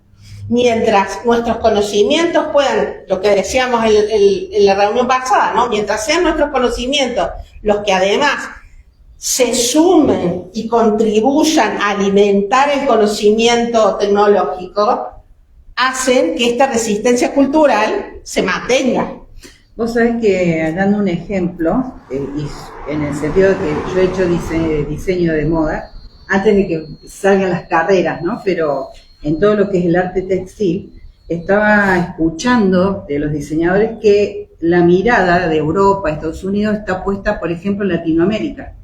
mientras nuestros conocimientos puedan, lo que decíamos en la reunión pasada, ¿no? Mientras sean nuestros conocimientos los que además se sumen y contribuyan a alimentar el conocimiento tecnológico, hacen que esta resistencia cultural se mantenga. Vos sabés que, dando un ejemplo, y en el sentido de que yo he hecho diseño de moda, antes de que salgan las carreras, ¿no? Pero en todo lo que es el arte textil, estaba escuchando de los diseñadores que la mirada de Europa, Estados Unidos, está puesta, por ejemplo, en Latinoamérica.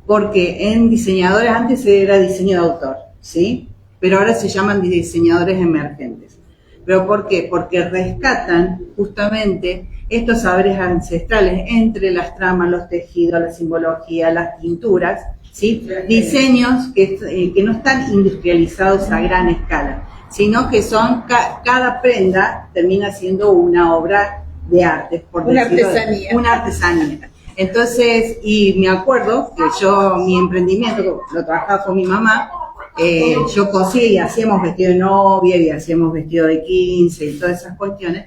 Porque en diseñadores, antes era diseño de autor, ¿sí? Pero ahora se llaman diseñadores emergentes. ¿Pero por qué? Porque rescatan justamente estos saberes ancestrales entre las tramas, los tejidos, la simbología, las pinturas, ¿sí? Diseños que no están industrializados a gran escala, sino que son, cada prenda termina siendo una obra de arte, por Una decirlo, artesanía. una artesanía. Entonces, y me acuerdo que mi emprendimiento, lo trabajaba con mi mamá, yo cosía y hacíamos vestido de novia y hacíamos vestido de 15 y todas esas cuestiones.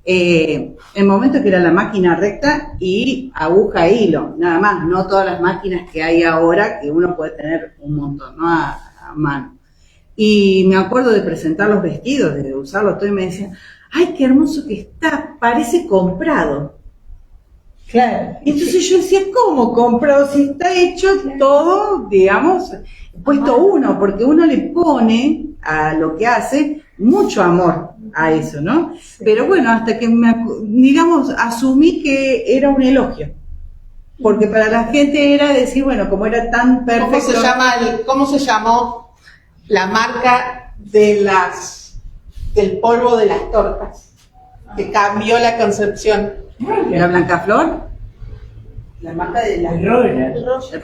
El momento que era la máquina recta y aguja e hilo, nada más, no todas las máquinas que hay ahora, que uno puede tener un montón, ¿no? A mano. Y me acuerdo de presentar los vestidos, de usarlos todo, y me decían, ¡ay, qué hermoso que está! Parece comprado. Claro. Entonces yo decía, ¿cómo comprado? Si está hecho todo, digamos, puesto uno, porque uno le pone a lo que hace mucho amor a eso, ¿no? Pero bueno, hasta que digamos, asumí que era un elogio. Porque para la gente era decir, bueno, como era tan perfecto. ¿Cómo se llamó la marca del polvo de las tortas? Que cambió la concepción. ¿Era Blancaflor? La marca de la El Roche.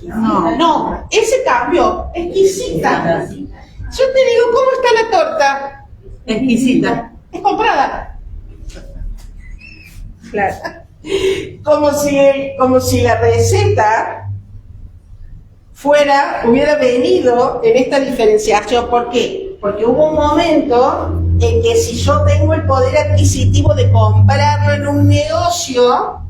No, ese cambio, exquisita. Yo te digo, ¿cómo está la torta? Exquisita. Es comprada. Claro. Como si la receta hubiera venido en esta diferenciación. ¿Por qué? Porque hubo un momento en que si yo tengo el poder adquisitivo de comprarlo en un negocio,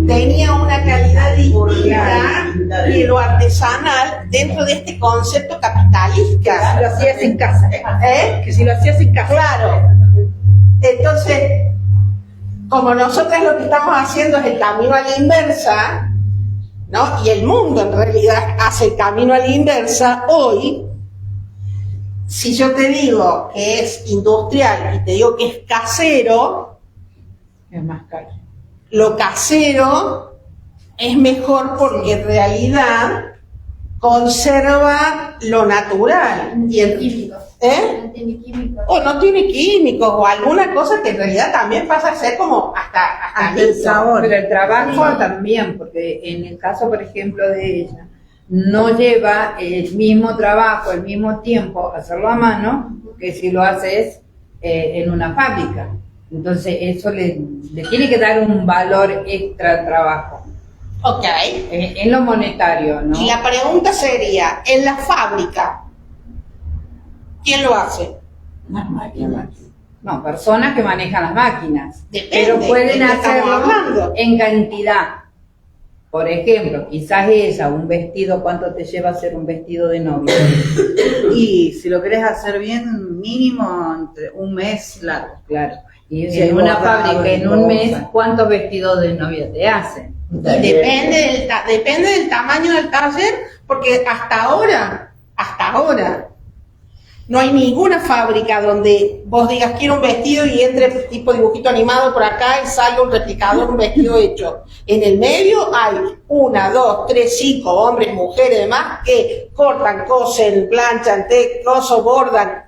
tenía una calidad distinta y lo artesanal dentro de este concepto capitalista. Si lo hacías en casa. Que si lo hacías en casa. Claro. Entonces, como nosotros lo que estamos haciendo es el camino a la inversa, ¿no? Y el mundo en realidad hace el camino a la inversa, hoy, si yo te digo que es industrial y te digo que es casero, Es más caro. lo casero es mejor porque en realidad conserva lo natural. Y el Químicos. ¿Eh? No tiene químicos. O no tiene químicos o alguna cosa que en realidad también pasa a ser como hasta El sabor. Pero el trabajo también, porque en el caso, por ejemplo, de ella, no lleva el mismo trabajo, el mismo tiempo hacerlo a mano que si lo haces en una fábrica. Entonces eso le tiene que dar un valor extra al trabajo. Ok. En lo monetario, ¿no? Y la pregunta sería, en la fábrica, ¿quién lo hace? Las máquinas. No, personas que manejan las máquinas. Depende, pero pueden ¿de qué estamos hacerlo hablando? en cantidad. por ejemplo, quizás ella, un vestido, ¿cuánto te lleva hacer un vestido de novia? Y si lo querés hacer bien, mínimo entre un mes largo. Claro. Y Sí, en una bordado, fábrica en un rosa. mes, ¿cuántos vestidos de novia te hacen? Y depende del tamaño del taller, porque hasta ahora, no hay ninguna fábrica donde vos digas quiero un vestido y entre tipo dibujito animado por acá y salga un replicador, un vestido hecho. En el medio hay 1, 2, 3, 5 hombres, mujeres, demás que cortan, cosen, planchan, coso, bordan.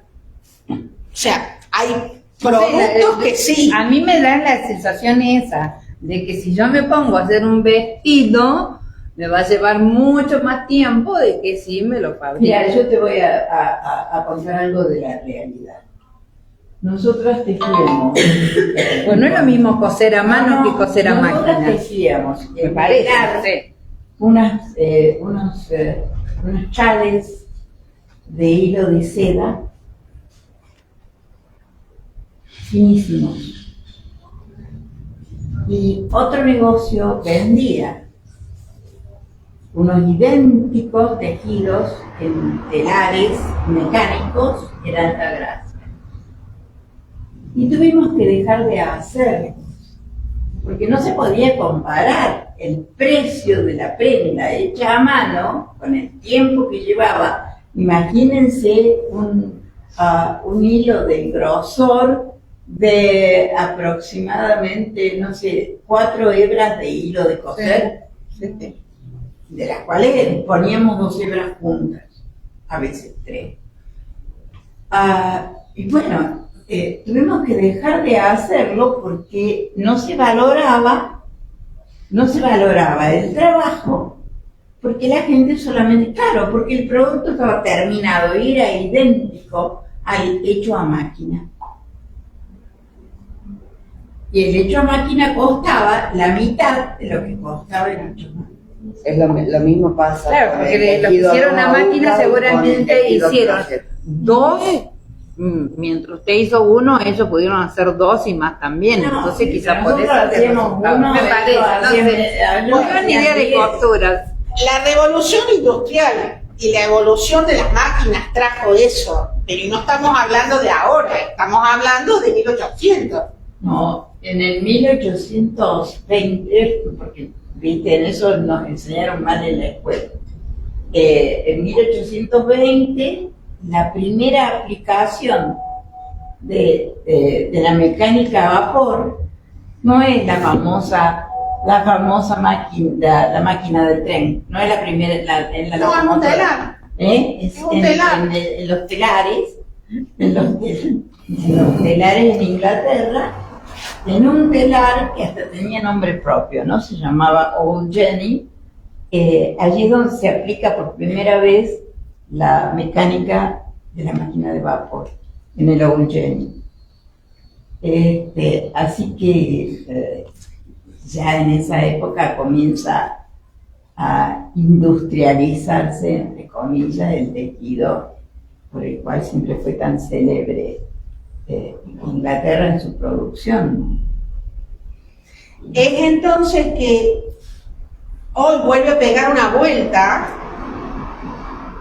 O sea, hay productos que sí. A mí me da la sensación esa, de que si yo me pongo a hacer un vestido, me va a llevar mucho más tiempo de que si me lo fabrico. Mira, yo te voy a contar algo de la realidad. Nosotras tejíamos. Pues no es lo mismo coser a mano que coser a nosotras máquina. tejíamos. Me parece, sí. unos chales de hilo de seda finísimos. Y otro negocio vendía unos idénticos tejidos en telares mecánicos en alta gracia. Y tuvimos que dejar de hacerlos, porque no se podía comparar el precio de la prenda hecha a mano con el tiempo que llevaba. Imagínense un hilo del grosor de aproximadamente, no sé, 4 hebras de hilo de coser, de las cuales poníamos 2 hebras juntas, a veces 3. Y bueno, tuvimos que dejar de hacerlo porque no se valoraba el trabajo, porque la gente solamente, claro, porque el producto estaba terminado y era idéntico al hecho a máquina. Y el hecho a máquina costaba la mitad de lo que costaba el hecho a máquina. Es lo mismo pasa. Claro, con porque el lo que tejido hicieron a rosa máquina y con el seguramente tejido hicieron crochet. 2, mientras usted hizo 1, ellos pudieron hacer 2 y más también, No, entonces quizás por nosotros eso hacíamos me uno, parece, ellos no sé, hacían- muy buena idea de 10. costuras. La revolución industrial y la evolución de las máquinas trajo eso, pero no estamos hablando de ahora, estamos hablando de 1800. No, en el 1820, porque viste, en eso nos enseñaron mal en la escuela. En 1820, la primera aplicación de la mecánica a vapor no es la famosa máquina, la máquina del tren, no es la primera en la No, es un locomotora. telar. Es Es un telar. en los telares, en los telares en Inglaterra, en un telar que hasta tenía nombre propio, ¿no? Se llamaba Old Jenny. Allí es donde se aplica por primera vez la mecánica de la máquina de vapor, en el Old Jenny. Así que ya en esa época comienza a industrializarse, entre comillas, el tejido por el cual siempre fue tan célebre Inglaterra en su producción. Es entonces que hoy vuelve a pegar una vuelta,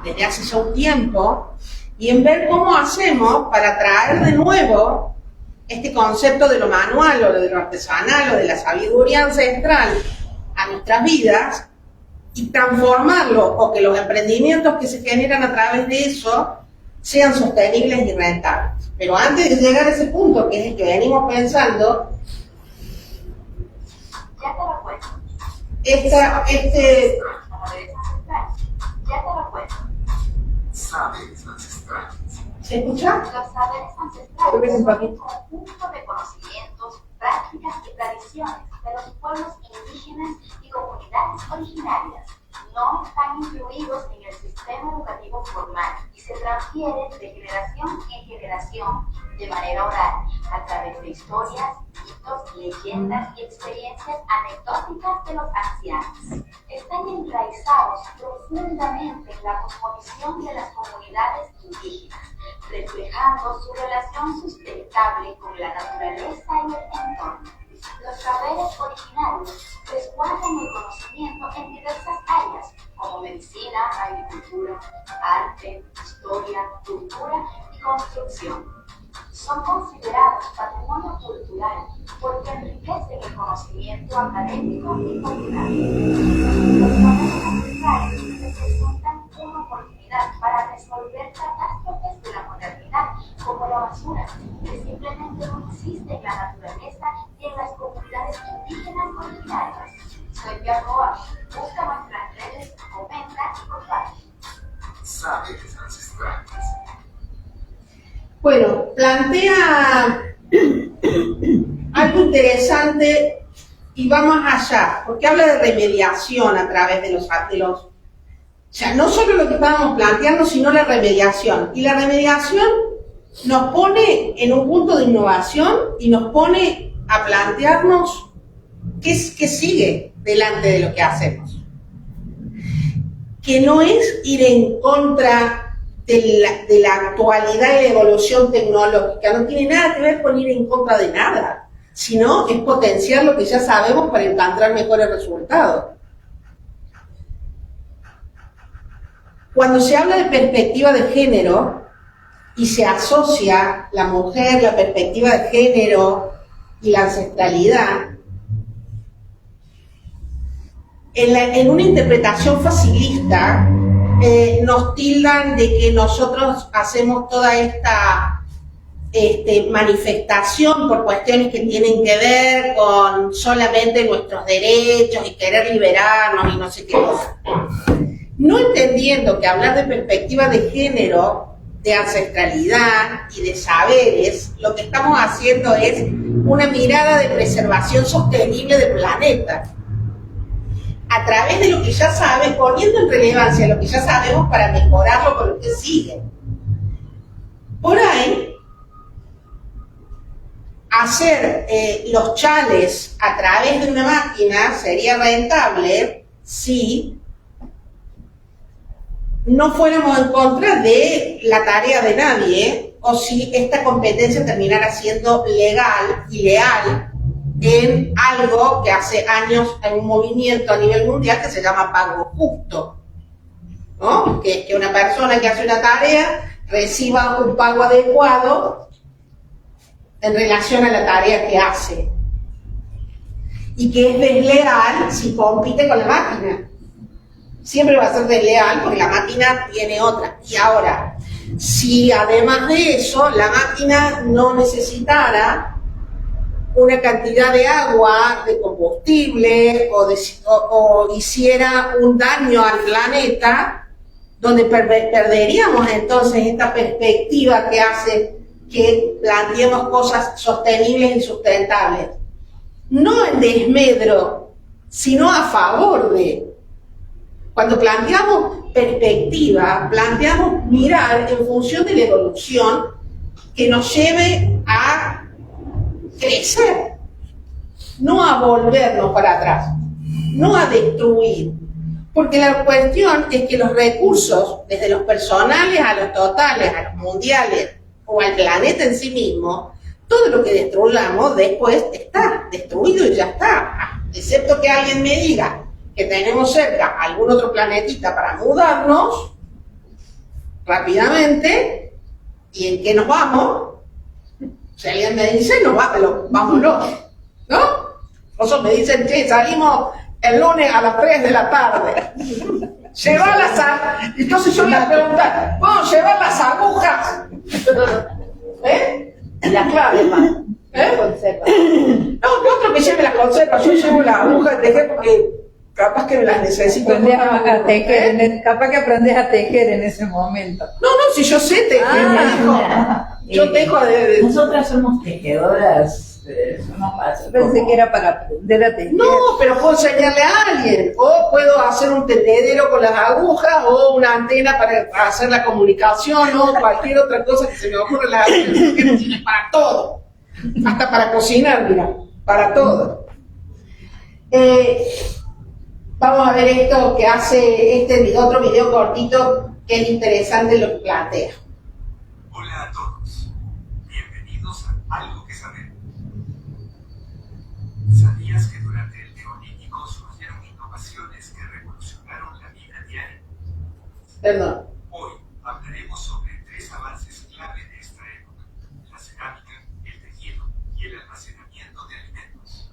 desde hace ya un tiempo, y en ver cómo hacemos para traer de nuevo este concepto de lo manual o de lo artesanal o de la sabiduría ancestral a nuestras vidas y transformarlo, o que los emprendimientos que se generan a través de eso sean sostenibles y rentables. Pero antes de llegar a ese punto, que es el que venimos pensando, Ya te lo cuento. ¿se escucha? Los saberes ancestrales son un conjunto de conocimientos, prácticas y tradiciones de los pueblos indígenas y comunidades originarias. No están incluidos en el sistema educativo formal y se transfieren de generación en generación de manera oral a través de historias, mitos, leyendas y experiencias anecdóticas de los ancianos. Están enraizados profundamente en la cosmovisión de las comunidades indígenas, reflejando su relación sustentable con la naturaleza y el entorno. Los saberes originarios resguardan el conocimiento enriquecen el conocimiento académico y cultural. Los modelos ancestrales representan una oportunidad para resolver catástrofes de la modernidad, como la basura, que simplemente no existe en la naturaleza y en las comunidades indígenas originarias. Soy Pia Roa. Busca nuestras redes, comenta y comparte. Saberes ancestrales. Bueno, plantea algo interesante y va más allá, porque habla de remediación a través de los o sea, no solo lo que estábamos planteando, sino la remediación. Y la remediación nos pone en un punto de innovación y nos pone a plantearnos qué sigue delante de lo que hacemos. Que no es ir en contra de la actualidad y la evolución tecnológica, no tiene nada que ver con ir en contra de nada, sino es potenciar lo que ya sabemos para encontrar mejores resultados. Cuando se habla de perspectiva de género y se asocia la mujer, la perspectiva de género y la ancestralidad, en una interpretación facilista, nos tildan de que nosotros hacemos toda esta manifestación por cuestiones que tienen que ver con solamente nuestros derechos y querer liberarnos y no sé qué cosa. No entendiendo que hablar de perspectiva de género, de ancestralidad y de saberes, lo que estamos haciendo es una mirada de preservación sostenible del planeta, a través de lo que ya sabes, poniendo en relevancia lo que ya sabemos para mejorarlo con lo que sigue. Por ahí, hacer los chales a través de una máquina sería rentable si no fuéramos en contra de la tarea de nadie, o si esta competencia terminara siendo legal y leal en algo que hace años hay un movimiento a nivel mundial que se llama pago justo, ¿no? Que una persona que hace una tarea reciba un pago adecuado en relación a la tarea que hace, y que es desleal si compite con la máquina. Siempre va a ser desleal porque la máquina tiene otra. Y ahora, si además de eso la máquina no necesitara una cantidad de agua, de combustible, o hiciera un daño al planeta, donde perderíamos entonces esta perspectiva que hace que planteemos cosas sostenibles y sustentables. No en desmedro, sino a favor de. Cuando planteamos perspectiva, planteamos mirar en función de la evolución que nos lleve a crecer, no a volvernos para atrás, no a destruir, porque la cuestión es que los recursos, desde los personales a los totales, a los mundiales o al planeta en sí mismo, todo lo que destruyamos después está destruido y ya está, excepto que alguien me diga que tenemos cerca algún otro planetita para mudarnos rápidamente. ¿Y en qué nos vamos? Si alguien me dice, vámonos, ¿no? Otros me dicen, che, salimos el lunes a las 3 de la tarde. Llevar las agujas. Entonces yo voy a preguntar, ¿puedo llevar las agujas? Y las claves, más. Conserva. No, otro que lleve las conservas. Yo llevo las agujas de tejer porque capaz que me las necesito. Capaz que aprendes a tejer en ese momento. No, si yo sé tejer, yo tejo de... Nosotras somos tejedoras, eso no pasa. Pensé que era para aprender a tejer. No, pero puedo enseñarle a alguien, o puedo hacer un tendedero con las agujas, o una antena para hacer la comunicación, o cualquier otra cosa que se me ocurra. La tiene para todo, hasta para cocinar, mira, para todo. Vamos a ver esto que hace otro video cortito que es interesante lo que plantea. Hola a todos, bienvenidos a Algo que Saber. ¿Sabías que durante el Neolítico surgieron innovaciones que revolucionaron la vida diaria? Perdón. Hoy hablaremos sobre 3 avances clave de esta época: la cerámica, el tejido y el almacenamiento de alimentos.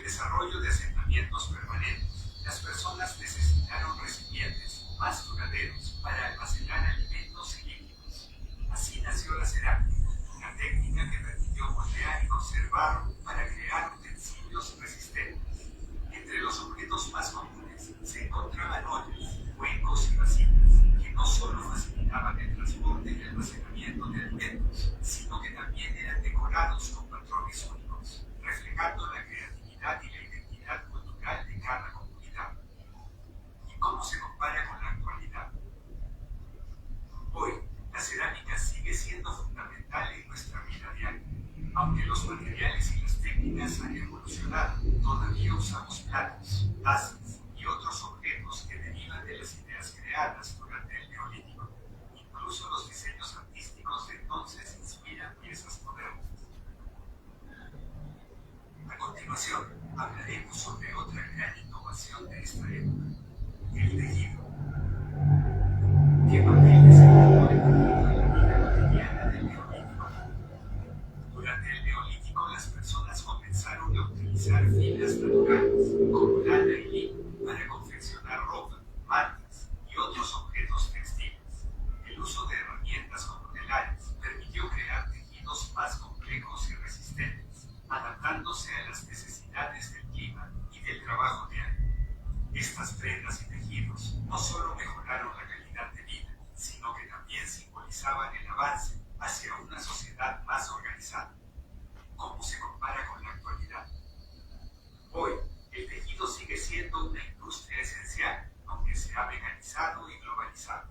desarrollo de asentamientos permanentes, las personas necesitaron recipientes más duraderos para almacenar alimentos y líquidos. Así nació la cerámica, una técnica que permitió moldear y conservar para crear utensilios resistentes. Entre los objetos más comunes se encontraban ollas, cuencos y vasijas, que no solo facilitaban el transporte y almacenamiento de alimentos, sino que también eran decorados con patrones únicos, reflejando la creatividad y la identidad cultural de cada comunidad. ¿Y cómo se compara con la actualidad? Hoy, la cerámica sigue siendo fundamental en nuestra vida diaria. Aunque los materiales y las técnicas han evolucionado, todavía usamos platos, tazas y otros objetos que derivan de las ideas creadas durante el Neolítico. Incluso los diseños artísticos de entonces inspiran piezas modernas. A continuación, hablaremos sobre otra gran innovación de esta época, el tejido. ¿Qué papel desempeñó el tejido en la vida cotidiana del Neolítico? Durante el Neolítico, las personas comenzaron a utilizar fibras naturales, como lana y lino, para confeccionar ropa, mantas y otros objetos textiles. El uso de herramientas como telares permitió crear tejidos más complejos y resistentes, adaptándose a las necesidades del clima y del trabajo diario. Estas prendas y tejidos no solo mejoraron la calidad de vida, sino que también simbolizaban el avance hacia una sociedad más organizada. ¿Cómo se compara con la actualidad? Hoy, el tejido sigue siendo una industria esencial, aunque se ha mecanizado y globalizado.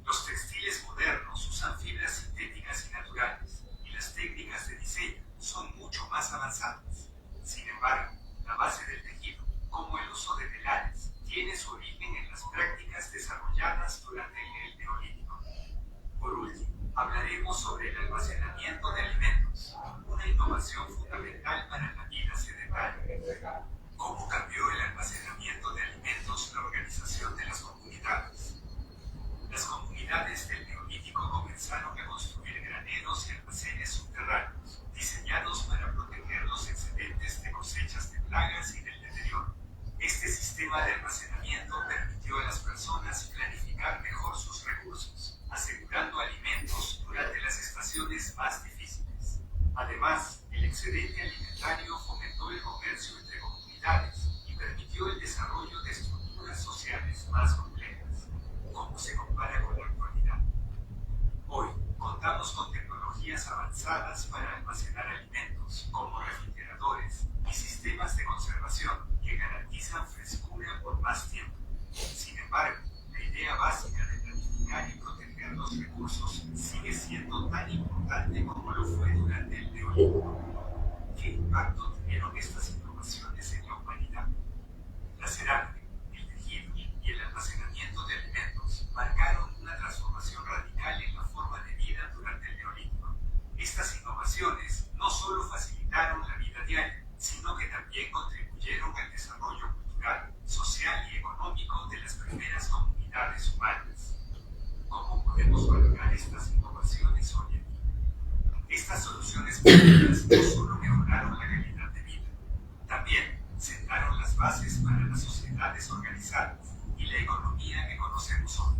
Los textiles modernos usan fibras sintéticas y naturales, y las técnicas de diseño son mucho más avanzadas. Sin embargo, la base del tejido, como el uso de telares, tiene su origen en las prácticas desarrolladas durante el Neolítico. Por último, hablaremos sobre el almacenamiento de alimentos, una innovación fundamental para la vida sedentaria. ¿Cómo cambió el almacenamiento de alimentos la organización de las comunidades? Las comunidades del Neolítico comenzaron a construir graneros y almacenes subterráneos, diseñados para proteger los excedentes de cosechas de plagas y del deterioro. Este sistema de almacenamiento permitió a las personas planificar mejor sus recursos, asegurando alimentos durante las estaciones más difíciles. Además, el excedente alimentario fomentó el comercio entre comunidades y permitió el desarrollo de estructuras sociales más complejas. ¿Cómo se compara con la actualidad? Hoy, contamos con tecnologías avanzadas para almacenar alimentos, como refrigeradores y sistemas de conservación que garantizan frescura por más tiempo. Sin embargo, la idea básica de planificar y proteger los recursos sigue siendo tan importante como lo fue durante el Neolítico. ¿Qué impacto tuvieron estas innovaciones en la humanidad? La cerámica, el tejido y el almacenamiento de alimentos marcaron una transformación radical en la forma de vida durante el Neolítico. Estas innovaciones no solo facilitaron la vida diaria, sino que también contribuyeron al desarrollo cultural, social y económico de las primeras comunidades humanas. ¿Cómo podemos valorar estas innovaciones hoy en día? Estas soluciones prácticas no solo mejoraron la calidad de vida, también sentaron las bases para las sociedades organizadas y la economía que conocemos hoy.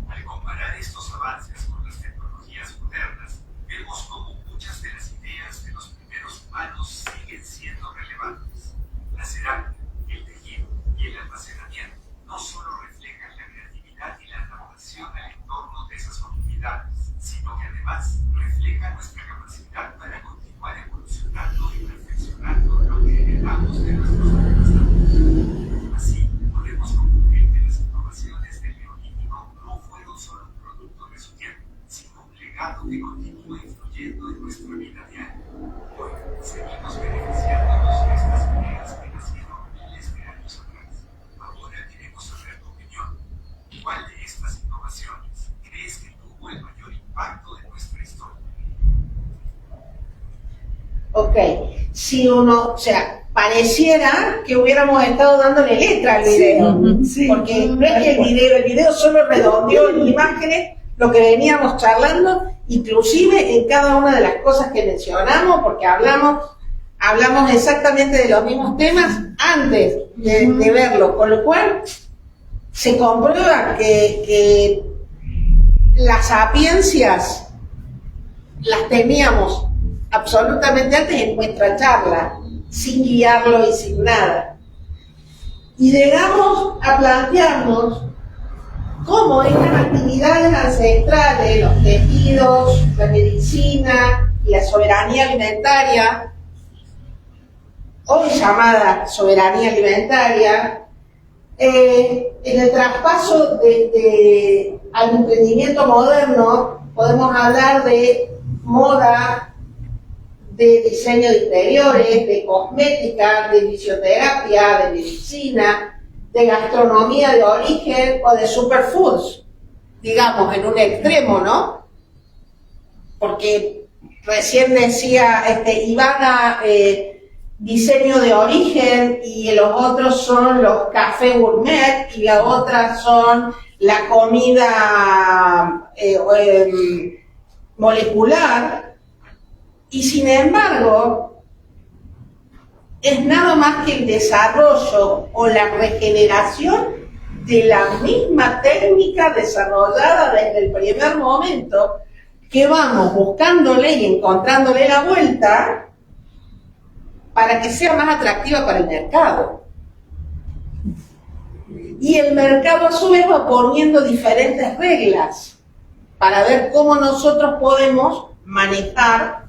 Al comparar estos avances con las tecnologías modernas, vemos cómo muchas de las ideas de los primeros humanos siguen siendo relevantes. La cerámica, el tejido y el almacenamiento no solo reflejan la creatividad y la adaptación al entorno de esas comunidades, sino que además reflejan nuestra capacidad para continuar evolucionando y perfeccionando lo que heredamos de nuestros antepasados. Así, podemos concluir que las innovaciones del Neolítico no fueron solo un producto de su tiempo, sino un legado que continúa influyendo en nuestra vida diaria. Hoy, seguimos beneficiándonos de estas ideas que nacieron miles de años atrás. Ahora queremos saber tu opinión. ¿Cuál de estas innovaciones crees que tuvo el mayor impacto en nuestra historia? Ok, si uno, o sea, pareciera que hubiéramos estado dándole letra al video, porque no es que el video solo redondeó en imágenes lo que veníamos charlando, inclusive en cada una de las cosas que mencionamos, porque hablamos hablamos exactamente de los mismos temas antes de verlo, con lo cual se comprueba que las sapiencias las teníamos absolutamente antes en nuestra charla, sin guiarlo y sin nada. Y llegamos a plantearnos cómo estas actividades ancestrales, los tejidos, la medicina y la soberanía alimentaria, hoy llamada soberanía alimentaria, en el traspaso al emprendimiento moderno podemos hablar de moda, de diseño de interiores, de cosmética, de fisioterapia, de medicina, de gastronomía de origen o de superfoods, digamos, en un extremo, ¿no? Porque recién decía Ivana, diseño de origen, y los otros son los cafés gourmet, y las otras son la comida molecular, y sin embargo es nada más que el desarrollo o la regeneración de la misma técnica desarrollada desde el primer momento, que vamos buscándole y encontrándole la vuelta para que sea más atractiva para el mercado. Y el mercado a su vez va poniendo diferentes reglas para ver cómo nosotros podemos manejar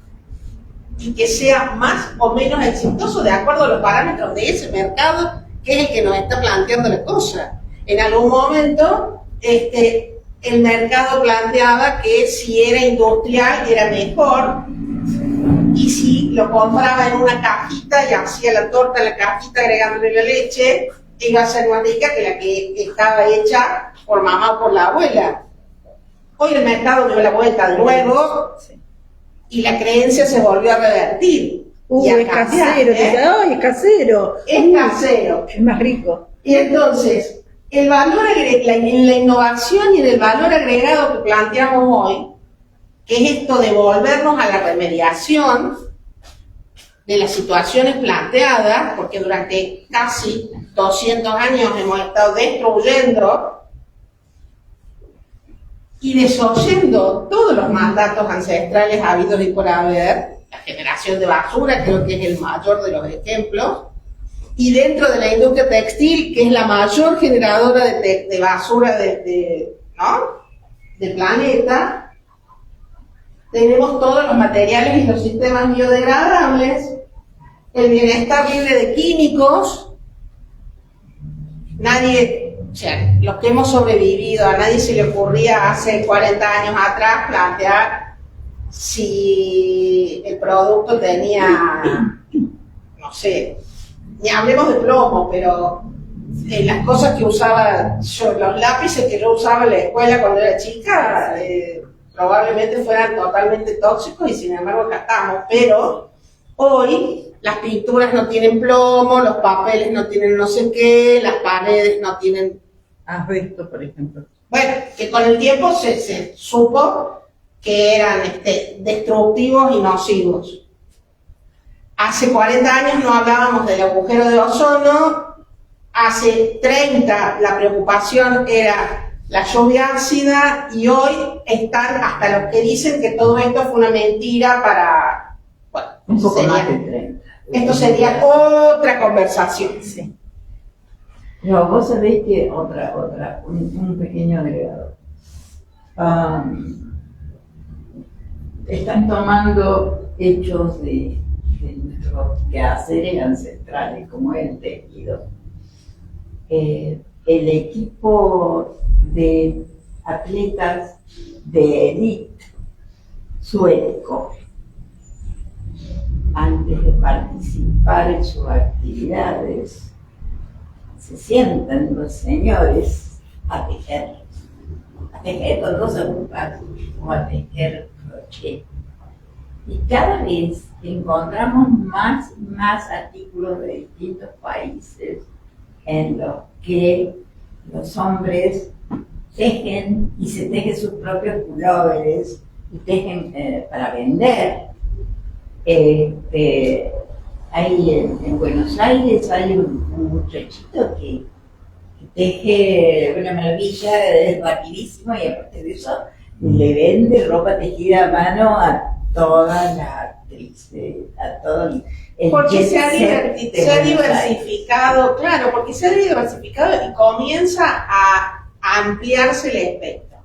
y que sea más o menos exitoso de acuerdo a los parámetros de ese mercado, que es el que nos está planteando la cosa. En algún momento el mercado planteaba que si era industrial era mejor, y si lo compraba en una cajita y hacía la torta en la cajita agregándole la leche, iba a ser más rica que la que estaba hecha por mamá o por la abuela. Hoy el mercado dio la vuelta de nuevo y la creencia se volvió a revertir. Y a Es cambiar, casero, dice, ¡ay, es casero! Es casero. Es más rico. Y entonces, el valor en la innovación y en el valor agregado que planteamos hoy, que es esto de volvernos a la remediación de las situaciones planteadas, porque durante casi 200 años hemos estado destruyendo y desoyendo todos los mandatos ancestrales habidos y por haber. La generación de basura creo que es el mayor de los ejemplos, y dentro de la industria textil, que es la mayor generadora de basura ¿no? del planeta, tenemos todos los materiales y los sistemas biodegradables, el bienestar libre de químicos. Nadie, o sea, los que hemos sobrevivido, a nadie se le ocurría hace 40 años atrás plantear si el producto tenía, no sé, ni hablemos de plomo, pero las cosas que usaba yo, los lápices que yo usaba en la escuela cuando era chica, probablemente fueran totalmente tóxicos y sin embargo acá estamos. Pero hoy las pinturas no tienen plomo, los papeles no tienen no sé qué, las paredes no tienen asbesto, por ejemplo. Bueno, que con el tiempo se supo que eran destructivos y nocivos. Hace 40 años no hablábamos del agujero de ozono, hace 30 la preocupación era la lluvia ácida, y hoy están hasta los que dicen que todo esto fue una mentira para... Bueno, Un poco más de 30. Esto sería otra conversación. Sí. No, vos sabés que un pequeño agregado. Están tomando hechos de nuestros quehaceres ancestrales, como el tejido. El equipo de atletas de élite sueco, antes de participar en sus actividades, se sientan los señores a tejer con dos agujas o a tejer crochet. Y cada vez encontramos más artículos de distintos países en los que los hombres tejen y se tejen sus propios pulóveres y tejen para vender. en Buenos Aires hay un muchachito que teje una maravilla, es rapidísimo y aparte de eso le vende ropa tejida a mano a todas las actrices, a todo el Porque jet se ha set de se ha Buenos Aires. diversificado, claro, porque se ha diversificado y comienza a ampliarse el espectro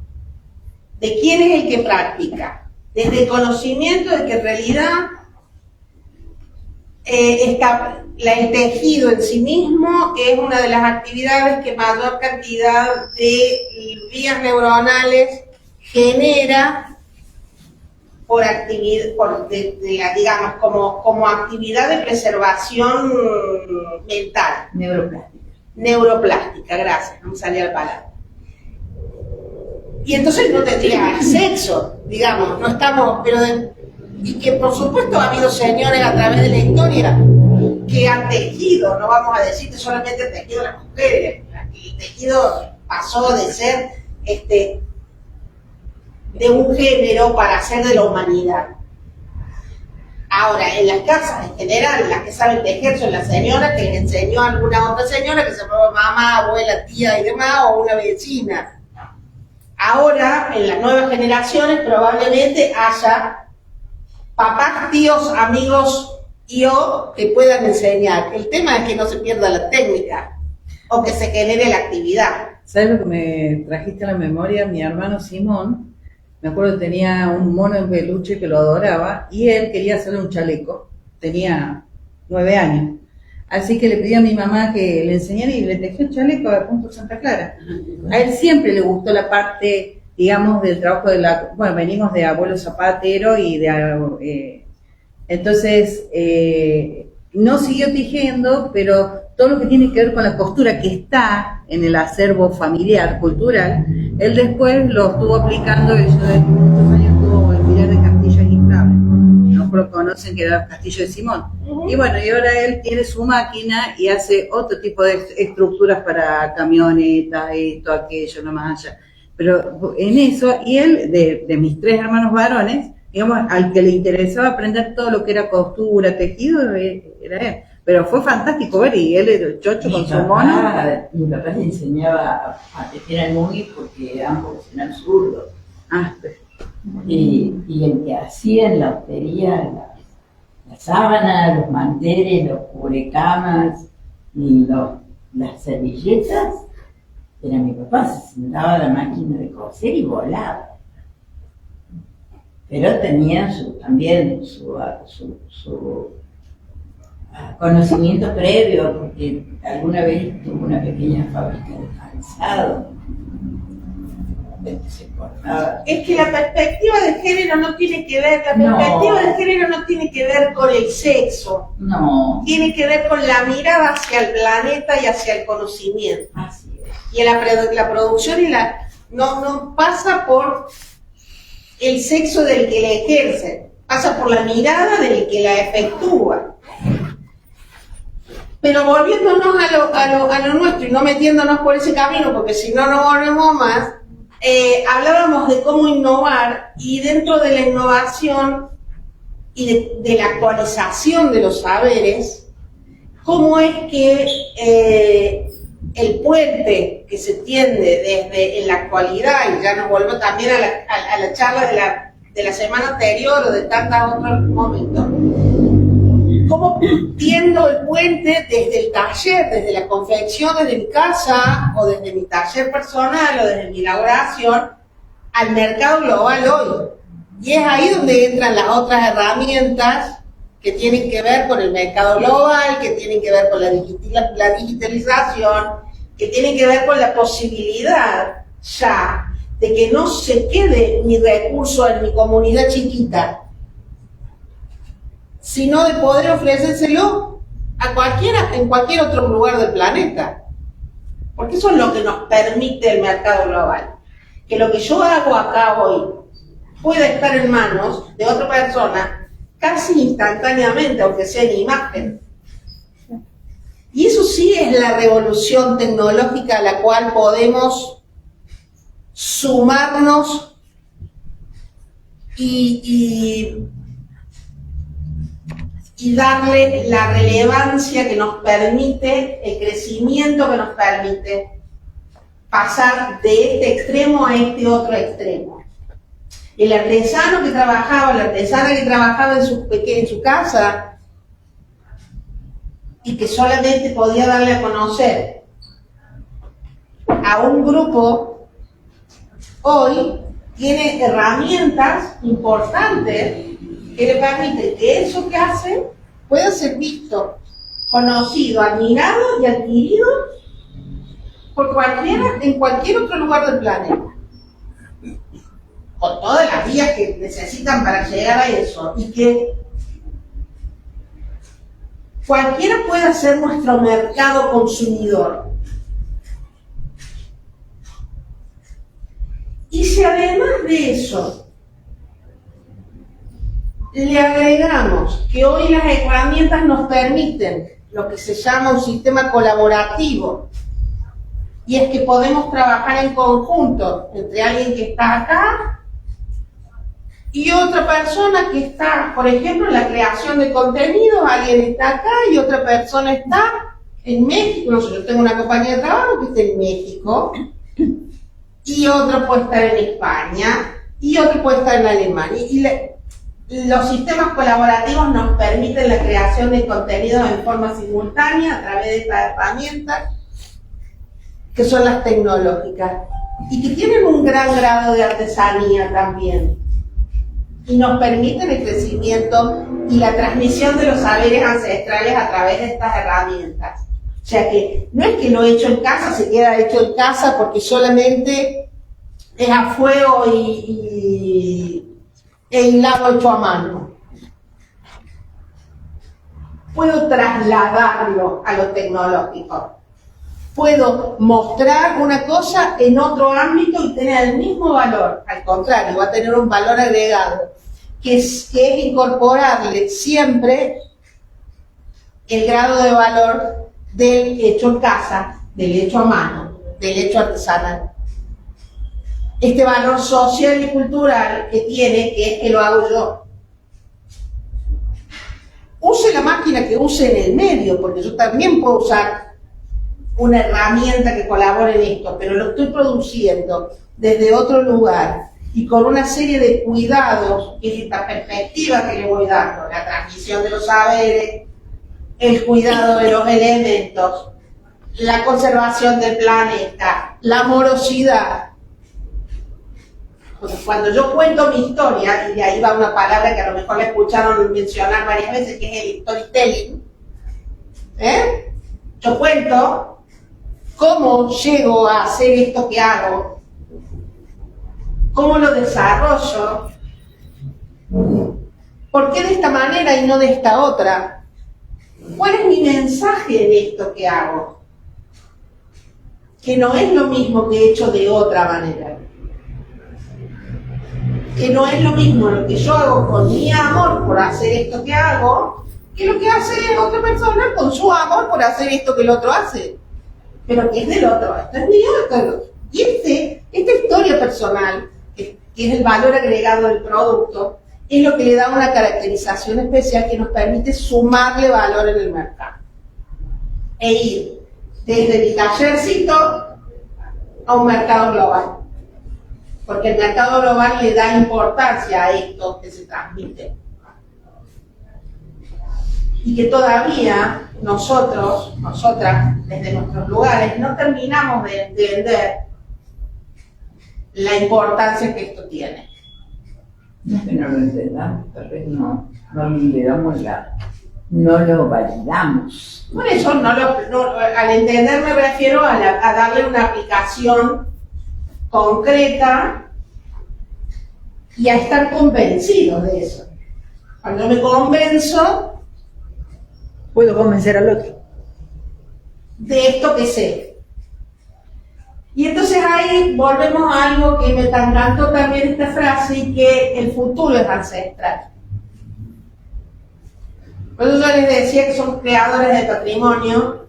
de quién es el que practica, desde el conocimiento de que en realidad el tejido en sí mismo es una de las actividades que mayor cantidad de vías neuronales genera por actividad, digamos, como actividad de preservación mental. Neuroplástica, gracias, no me salía la palabra. Y entonces no tendría sexo, digamos, no estamos, y que por supuesto ha habido señores a través de la historia que han tejido, no vamos a decir que solamente han tejido las mujeres, el tejido pasó de ser de un género para ser de la humanidad. Ahora, en las casas en general, las que saben tejer son las señoras que les enseñó a alguna otra señora que se llama mamá, abuela, tía y demás, o una vecina. Ahora, en las nuevas generaciones, probablemente haya papás, tíos, amigos que puedan enseñar. El tema es que no se pierda la técnica o que se genere la actividad. ¿Sabes lo que me trajiste a la memoria? Mi hermano Simón, me acuerdo que tenía un mono en peluche que lo adoraba y él quería hacerle un chaleco. Tenía 9 años. Así que le pedí a mi mamá que le enseñara y le tejió un chaleco de punto Santa Clara. A él siempre le gustó la parte, digamos, del trabajo bueno, venimos de abuelo zapatero y entonces no siguió tejiendo, pero todo lo que tiene que ver con la costura que está en el acervo familiar, cultural, él después lo estuvo aplicando y durante muchos años estuvo en Pilar de Castillo inflables. No lo conocen, que era el Castillo de Simón. Y bueno, y ahora él tiene su máquina y hace otro tipo de estructuras para camionetas, esto, aquello, no más allá. Pero en eso, y él, de mis 3 hermanos varones, digamos, al que le interesaba aprender todo lo que era costura, tejido, era él. Pero fue fantástico ver, y él era el chocho con su mono. Mi papá le enseñaba a tejer al mugui porque ambos eran zurdos. Y el que hacía en la hostería la sábana, los manteles, los cubrecamas y las servilletas, era mi papá. Se sentaba a la máquina de coser y volaba. Pero tenía también su conocimiento previo, porque alguna vez tuvo una pequeña fábrica de calzado. Se cortaba. Es que la perspectiva de género no tiene que ver, perspectiva de género no tiene que ver con el sexo. No. Tiene que ver con la mirada hacia el planeta y hacia el conocimiento. Así es. Y la producción no pasa por el sexo del que la ejerce, pasa por la mirada del que la efectúa. Pero volviéndonos a lo nuestro y no metiéndonos por ese camino, porque si no, no volvemos más, hablábamos de cómo innovar, y dentro de la innovación y de la actualización de los saberes, cómo es que el puente que se tiende desde en la actualidad, y ya nos volvió también a la charla de la semana anterior o de tantos otros momentos, cómo tiendo el puente desde el taller, desde la confección, desde mi casa, o desde mi taller personal, o desde mi elaboración, al mercado global hoy. Y es ahí donde entran las otras herramientas que tienen que ver con el mercado global, que tienen que ver con la digitalización, que tienen que ver con la posibilidad ya de que no se quede mi recurso en mi comunidad chiquita, sino de poder ofrecérselo a cualquiera, en cualquier otro lugar del planeta. Porque eso es lo que nos permite el mercado global. Que lo que yo hago acá hoy pueda estar en manos de otra persona casi instantáneamente, aunque sea en imagen. Y eso sí es la revolución tecnológica a la cual podemos sumarnos y y darle la relevancia que nos permite, el crecimiento que nos permite pasar de este extremo a este otro extremo. El artesano que trabajaba, la artesana que trabajaba en su casa y que solamente podía darle a conocer a un grupo, hoy tiene herramientas importantes que le permiten que eso que hace pueda ser visto, conocido, admirado y adquirido por en cualquier otro lugar del planeta. Con todas las vías que necesitan para llegar a eso, y que cualquiera pueda ser nuestro mercado consumidor. Y si además de eso le agregamos que hoy las herramientas nos permiten lo que se llama un sistema colaborativo, y es que podemos trabajar en conjunto entre alguien que está acá y otra persona que está, por ejemplo, en la creación de contenidos. Alguien está acá y otra persona está en México. No sé, yo tengo una compañía de trabajo que está en México, y otro puede estar en España, y otro puede estar en Alemania. Los sistemas colaborativos nos permiten la creación de contenidos en forma simultánea a través de estas herramientas, que son las tecnológicas, y que tienen un gran grado de artesanía también, y nos permiten el crecimiento y la transmisión de los saberes ancestrales a través de estas herramientas. O sea que no es que lo hecho en casa se queda hecho en casa porque solamente es a fuego e hilado hecho a mano. Puedo trasladarlo a lo tecnológico. Puedo mostrar una cosa en otro ámbito y tener el mismo valor. Al contrario, va a tener un valor agregado, que es incorporarle siempre el grado de valor del hecho en casa, del hecho a mano, del hecho artesanal. Este valor social y cultural que tiene, que es que lo hago yo. Use la máquina que use en el medio, porque yo también puedo usar una herramienta que colabore en esto, pero lo estoy produciendo desde otro lugar y con una serie de cuidados, que es esta perspectiva que le voy dando, la transmisión de los saberes, el cuidado de los elementos, la conservación del planeta, la amorosidad. Pues cuando yo cuento mi historia, y de ahí va una palabra que a lo mejor la escucharon mencionar varias veces, que es el storytelling, yo cuento cómo llego a hacer esto que hago, cómo lo desarrollo, por qué de esta manera y no de esta otra, cuál es mi mensaje en esto que hago, que no es lo mismo que he hecho de otra manera, que no es lo mismo lo que yo hago con mi amor por hacer esto que hago, que lo que hace otra persona con su amor por hacer esto que el otro hace. Pero que es del otro, esto es mío, esto es del otro. Y esta historia personal, que es el valor agregado del producto, es lo que le da una caracterización especial que nos permite sumarle valor en el mercado. E ir desde mi tallercito a un mercado global. Porque el mercado global le da importancia a esto que se transmite. Y que todavía nosotras, desde nuestros lugares, no terminamos de entender la importancia que esto tiene. No es que no lo entendamos, tal vez no le damos no lo validamos. Por eso, al entender me refiero a darle una aplicación concreta y a estar convencidos de eso. Cuando me convenzo, puedo convencer al otro de esto que sé. Y entonces ahí volvemos a algo que me encantó también esta frase, y que el futuro es ancestral. Por eso yo les decía que somos creadores de patrimonio,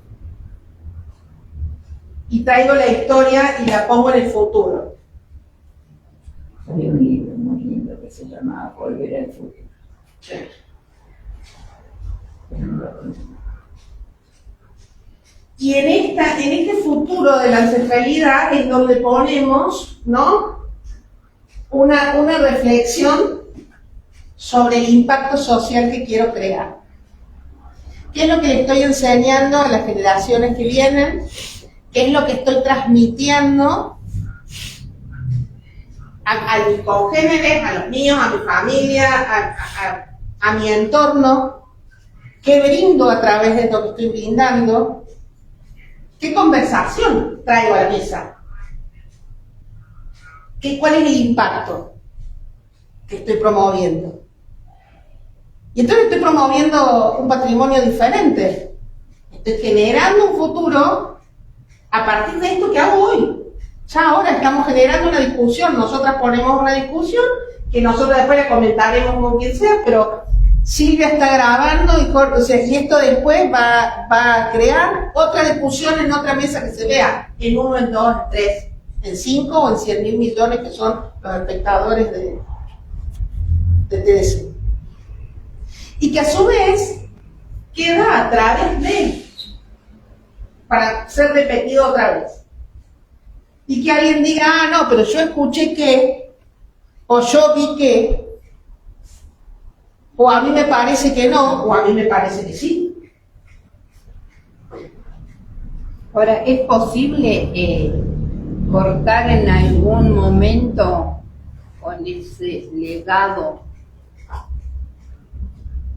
y traigo la historia y la pongo en el futuro. Había un libro muy lindo que se llamaba Volver al futuro. Sí. Y en este futuro de la ancestralidad es donde ponemos, ¿no?, una reflexión sobre el impacto social que quiero crear. ¿Qué es lo que le estoy enseñando a las generaciones que vienen? ¿Qué es lo que estoy transmitiendo a mis congéneres, a los míos, a mi familia, a mi entorno? ¿Qué brindo a través de lo que estoy brindando? ¿Qué conversación traigo a la mesa? ¿Cuál es el impacto que estoy promoviendo? Y entonces estoy promoviendo un patrimonio diferente. Estoy generando un futuro a partir de esto que hago hoy. Ya ahora estamos generando una discusión. Nosotras ponemos una discusión que nosotros después la comentaremos con quien sea, pero Silvia está grabando y esto después va a crear otra discusión en otra mesa que se vea en 1, en 2, en 3, en 5 o en 100.000 millones que son los espectadores de TDC. Y que a su vez queda a través de, para ser repetido otra vez. Y que alguien diga, ah, no, pero yo escuché que, o yo vi que, o a mí me parece que no, o a mí me parece que sí. Ahora, ¿es posible cortar en algún momento con ese legado?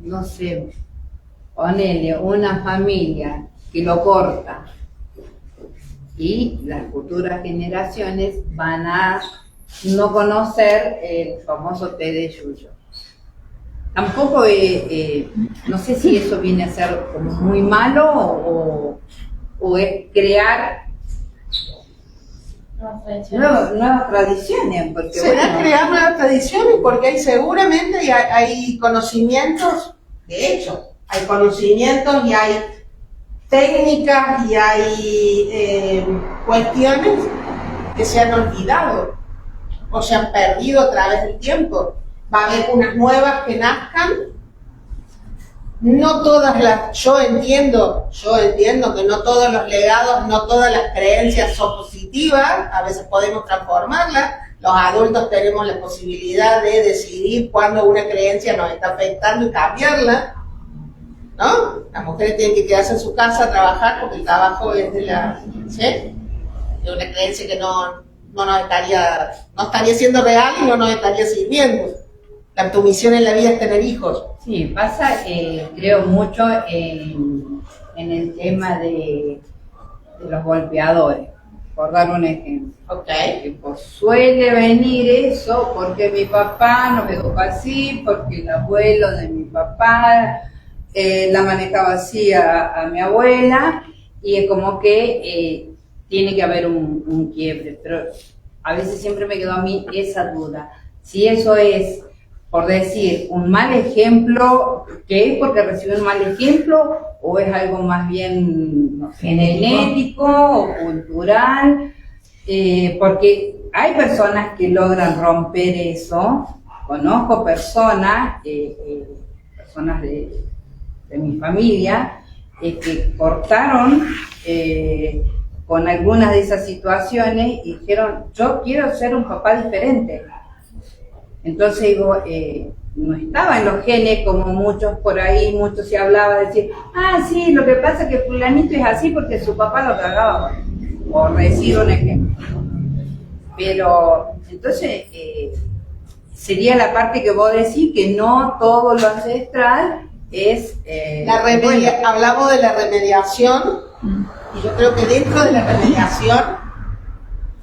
No sé, ponele una familia que lo corta y las futuras generaciones van a no conocer el famoso té de yuyo. Tampoco, no sé si eso viene a ser como muy malo o es crear nuevas tradiciones. Porque, será crear nuevas tradiciones porque seguramente hay conocimientos, de hecho, hay conocimientos y hay técnicas y hay cuestiones que se han olvidado o se han perdido a través del tiempo. Va a haber unas nuevas que nazcan. No todas yo entiendo que no todos los legados, no todas las creencias son positivas, a veces podemos transformarlas. Los adultos tenemos la posibilidad de decidir cuándo una creencia nos está afectando y cambiarla, ¿no? Las mujeres tienen que quedarse en su casa a trabajar porque el trabajo es de una creencia que no estaría siendo real y no nos estaría sirviendo. Tu misión en la vida es tener hijos. Sí, pasa, creo mucho en el tema de los golpeadores, por dar un ejemplo. Okay. Pues suele venir eso porque mi papá nos educó así, porque el abuelo de mi papá la manejaba así a mi abuela, y es como que tiene que haber un quiebre, pero a veces siempre me quedó a mí esa duda, si eso es, por decir, un mal ejemplo, ¿qué es porque recibió un mal ejemplo? ¿O es algo más bien, no sé, genético o cultural? Porque hay personas que logran romper eso. Conozco personas, personas de mi familia, que cortaron con algunas de esas situaciones y dijeron, yo quiero ser un papá diferente. Entonces digo, no estaba en los genes como muchos por ahí, muchos se hablaba de decir, ah, sí, lo que pasa es que fulanito es así porque su papá lo cagaba, por decir un ejemplo. Pero, entonces, sería la parte que vos decís, que no todo lo ancestral es... Hablamos de la remediación, y yo creo que dentro de la remediación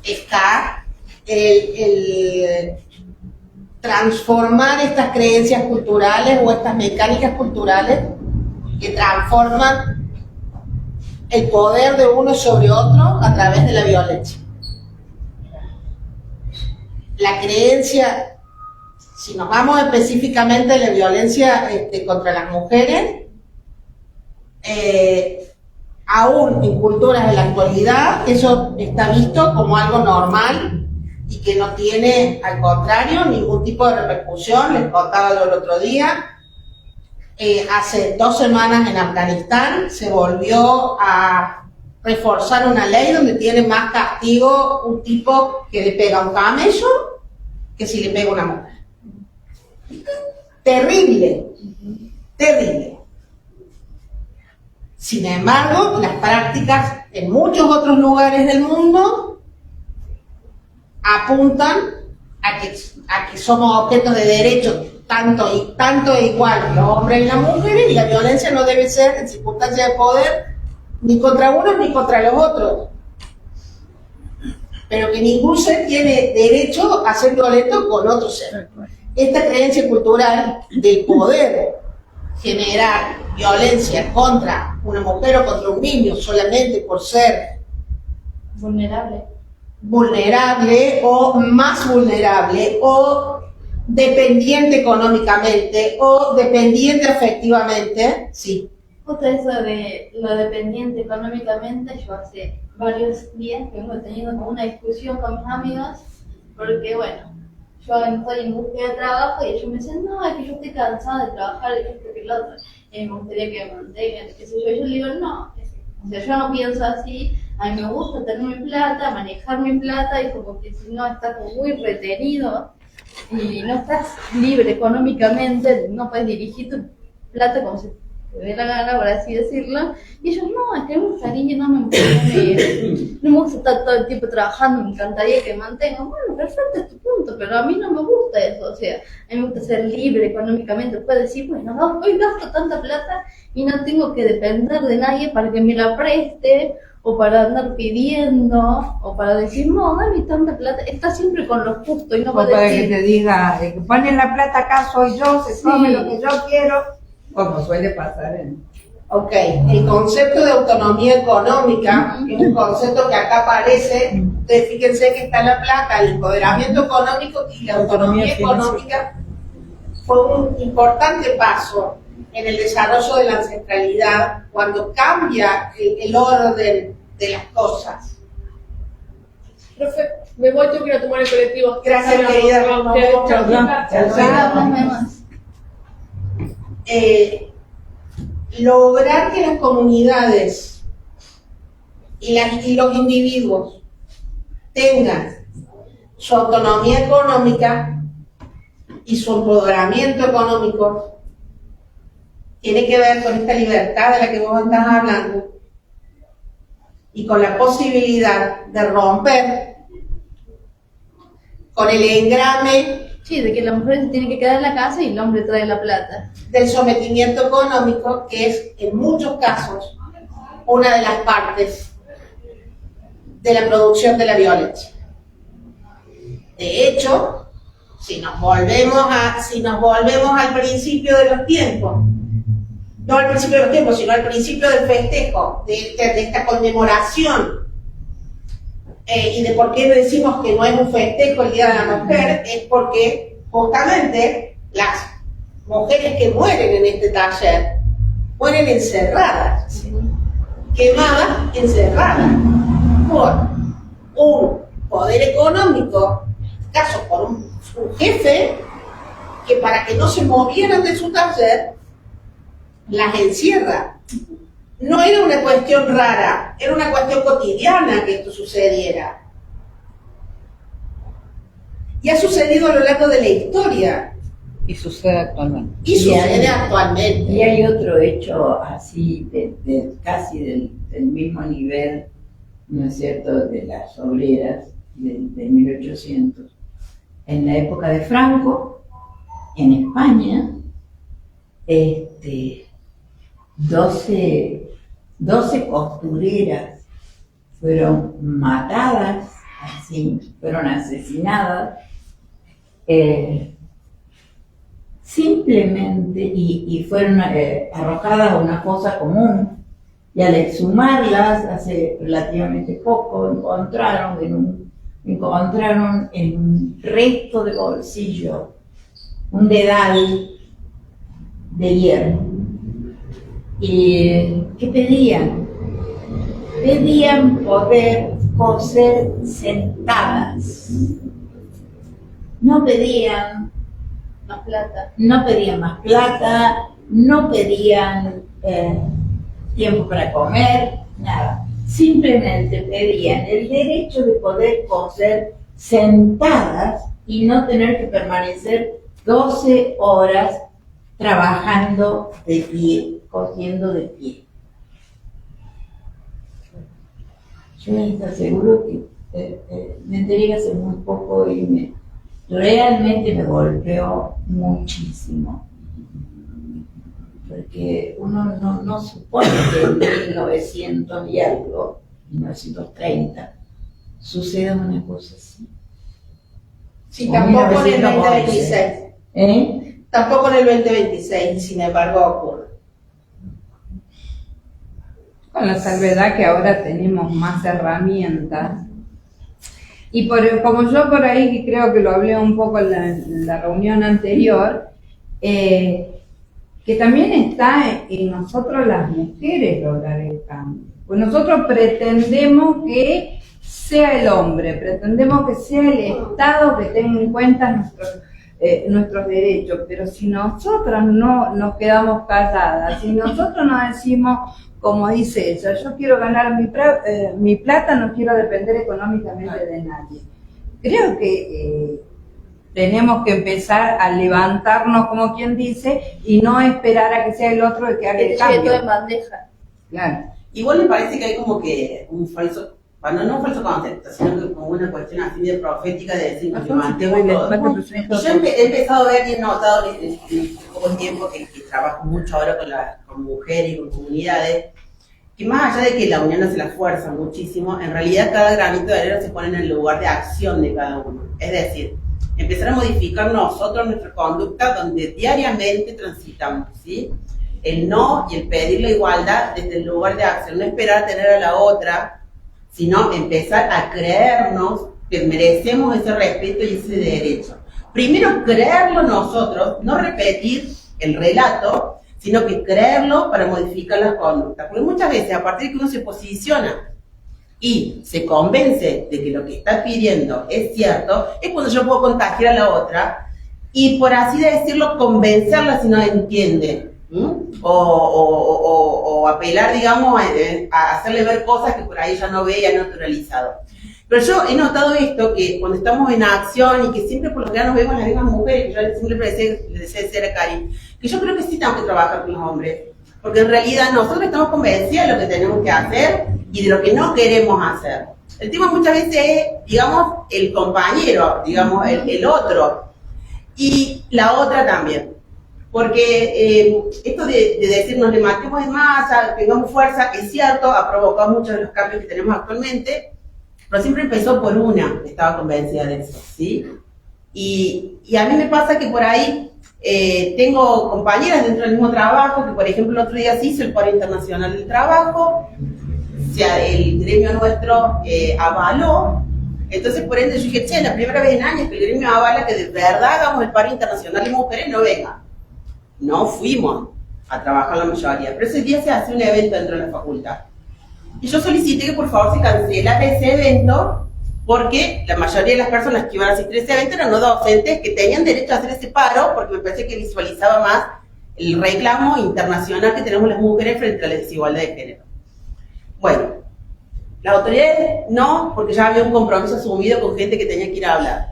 está el transformar estas creencias culturales o estas mecánicas culturales que transforman el poder de uno sobre otro a través de la violencia. La creencia, si nos vamos específicamente a la violencia contra las mujeres, aún en culturas de la actualidad, eso está visto como algo normal y que no tiene, al contrario, ningún tipo de repercusión. Les contaba el otro día, hace 2 semanas en Afganistán se volvió a reforzar una ley donde tiene más castigo un tipo que le pega a un camello que si le pega a una mujer. Terrible, terrible. Sin embargo, las prácticas en muchos otros lugares del mundo apuntan a que somos objetos de derechos tanto e igual los hombres y las mujeres, y la violencia no debe ser en circunstancias de poder ni contra unos ni contra los otros. Pero que ningún ser tiene derecho a ser violento con otro ser. Esta creencia cultural del poder generar violencia contra una mujer o contra un niño solamente por ser vulnerable o más vulnerable o dependiente económicamente o dependiente afectivamente, sí. Justo eso de lo dependiente económicamente, yo hace varios días que vengo teniendo como una discusión con mis amigos, porque bueno, yo estoy en búsqueda de trabajo y ellos me dicen, no, es que yo estoy cansada de trabajar, de esto, que lo otro, y me gustaría que me mantengan, qué sé yo. Y yo le digo, no, o sea, yo no pienso así, a mí me gusta tener mi plata, manejar mi plata, y como que si no estás como muy retenido y no estás libre económicamente, no puedes dirigir tu plata como si te dé la gana, por así decirlo. Y ellos, no, es que me gustaría, no me gusta estar todo el tiempo trabajando, me encantaría que me mantengan. Bueno, perfecto, es tu punto, pero a mí no me gusta eso, o sea, a mí me gusta ser libre económicamente, puedes decir, bueno, no, hoy gasto tanta plata y no tengo que depender de nadie para que me la preste, o para andar pidiendo, o para decir, no, dame tanta plata, está siempre con lo justo y no O puede para decir, que te diga, el que pone la plata acá soy yo, se come lo que yo quiero, como suele pasar en... Ok, el concepto de autonomía económica es un concepto que acá aparece. Ustedes fíjense que está en la placa, el empoderamiento económico y la autonomía económica fue un importante paso en el desarrollo de la ancestralidad cuando cambia el orden de las cosas. Profe, me voy, tengo que ir a tomar el colectivo. Gracias, querida. Lograr que las comunidades y los individuos tengan su autonomía económica y su empoderamiento económico tiene que ver con esta libertad de la que vos estás hablando y con la posibilidad de romper con el engrame, sí, de que la mujer se tiene que quedar en la casa y el hombre trae la plata. Del sometimiento económico, que es en muchos casos una de las partes de la producción de la violencia. De hecho, si nos volvemos al principio de los tiempos, no al principio de los tiempos, sino al principio del festejo, de esta conmemoración, y de por qué decimos que no es un festejo el Día de la Mujer, es porque justamente las mujeres que mueren en este taller mueren encerradas, quemadas, encerradas por un poder económico, en este caso por un jefe que para que no se movieran de su taller las encierra. No era una cuestión rara, era una cuestión cotidiana que esto sucediera. Y ha sucedido a lo largo de la historia. Y sucede actualmente. Y sucede actualmente. Y hay otro hecho así, casi del mismo nivel, ¿no es cierto?, de las obreras de 1800. En la época de Franco, en España, 12 costureras fueron matadas, así, fueron asesinadas, simplemente, y fueron arrojadas a una fosa común, y al exhumarlas hace relativamente poco encontraron en un resto de bolsillo un dedal de hierro. ¿Y qué pedían? Pedían poder coser sentadas. No pedían Más plata. no pedían más plata, no pedían tiempo para comer, nada. Simplemente pedían el derecho de poder coser sentadas y no tener que permanecer 12 horas trabajando de pie, cosiendo de pie. Yo les aseguro que me enteré hace muy poco y realmente me golpeó muchísimo. Porque uno no supone que en 1900 y algo, 1930, suceda una cosa así. Sí, tampoco en el 1911. 2026. Tampoco en el 2026, sin embargo, ocurre. Con la salvedad que ahora tenemos más herramientas. Y como yo por ahí, que creo que lo hablé un poco en la reunión anterior, que también está en nosotros las mujeres lograr el cambio. Pues nosotros pretendemos que sea el hombre, pretendemos que sea el Estado que tenga en cuenta nuestros derechos, pero si nosotras no nos quedamos calladas, si nosotros no decimos, como dice ella, yo quiero ganar mi plata, no quiero depender económicamente de nadie. Creo que tenemos que empezar a levantarnos, como quien dice, y no esperar a que sea el otro el que haga el cambio. todo en bandeja. Claro. Igual me parece que hay como que un falso, bueno, no un falso concepto, sino que como una cuestión así de profética de decir, nos levantemos todos. Yo he empezado a ver y he notado en poco tiempo que trabajo mucho ahora con mujeres y con comunidades, que más allá de que la unión hace la fuerza muchísimo, en realidad cada granito de arena se pone en el lugar de acción de cada uno. Es decir, empezar a modificar nosotros nuestra conducta donde diariamente transitamos, ¿sí? El no y el pedir la igualdad desde el lugar de acción, no esperar a tener a la otra, sino empezar a creernos que merecemos ese respeto y ese derecho. Primero creerlo nosotros, no repetir el relato, sino que creerlo para modificar las conductas. Porque muchas veces, a partir de que uno se posiciona y se convence de que lo que está pidiendo es cierto, es cuando yo puedo contagiar a la otra y, por así decirlo, convencerla si no entiende. O apelar, digamos, a hacerle ver cosas que por ahí ya no ve y ha naturalizado. Pero yo he notado esto, que cuando estamos en acción y que siempre por lo general nos vemos las mismas mujeres, que yo siempre le decía decir a Karin, que yo creo que sí tenemos que trabajar con los hombres, porque en realidad nosotros estamos convencidos de lo que tenemos que hacer y de lo que no queremos hacer. El tema muchas veces es, digamos, el compañero, digamos, el otro, y la otra también. Porque esto de decir nos levantemos en masa, tengamos fuerza, es cierto, ha provocado muchos de los cambios que tenemos actualmente, pero siempre empezó por una, estaba convencida de eso, ¿sí? Y a mí me pasa que por ahí tengo compañeras dentro del mismo trabajo, que por ejemplo el otro día se hizo el Paro Internacional del Trabajo, o sea, el gremio nuestro avaló, entonces por ende yo dije, che, la primera vez en años que el gremio avala que de verdad hagamos el Paro Internacional de Mujeres, no venga. No fuimos a trabajar la mayoría, pero ese día se hace un evento dentro de la facultad. Y yo solicité que por favor se cancelara ese evento porque la mayoría de las personas que iban a asistir a ese evento eran no docentes que tenían derecho a hacer ese paro porque me parece que visualizaba más el reclamo internacional que tenemos las mujeres frente a la desigualdad de género. Bueno, las autoridades no, porque ya había un compromiso asumido con gente que tenía que ir a hablar.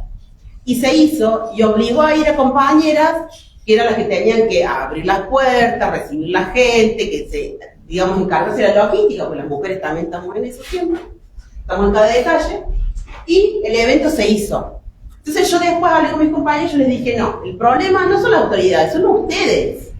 Y se hizo y obligó a ir a compañeras que eran las que tenían que abrir las puertas, recibir la gente, que se, digamos, encargarse de la logística, porque las mujeres también estamos en eso siempre, estamos en cada detalle, y el evento se hizo. Entonces yo después hablé con mis compañeros y les dije, no, el problema no son las autoridades, son ustedes,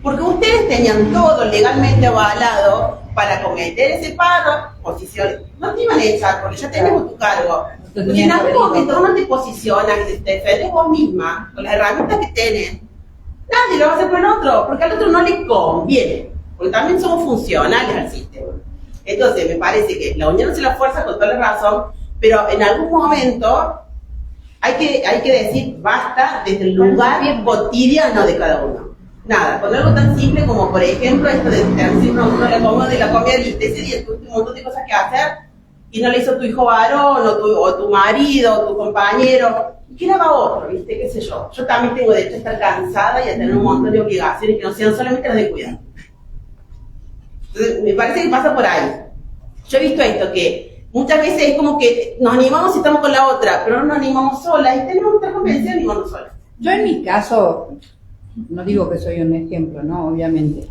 porque ustedes tenían todo legalmente avalado para cometer ese paro, posiciones, no te iban a echar, porque ya tenemos tu cargo. Porque en algún momento uno te posiciona y te defendes vos misma, con las herramientas que tenés, nadie lo va a hacer por el otro, porque al otro no le conviene, porque también somos funcionales al sistema. Entonces me parece que la unión hace la fuerza con toda la razón, pero en algún momento hay que decir basta desde el lugar cotidiano de cada uno. Nada, con algo tan simple como por ejemplo esto de decir uno de la comida y ese día tuviste un montón de cosas que hacer y no le hizo tu hijo varón o tu marido o tu compañero. y que lo haga otro, ¿viste? ¿Qué sé yo? Yo también tengo derecho a estar cansada y a tener un montón de obligaciones que no sean solamente las de cuidar. Entonces, me parece que pasa por ahí. Yo he visto esto, que muchas veces es como que nos animamos y estamos con la otra, pero no nos animamos solas y tenemos que estar convencidas de animarnos solas. Yo en mi caso, no digo que soy un ejemplo, ¿no? Obviamente.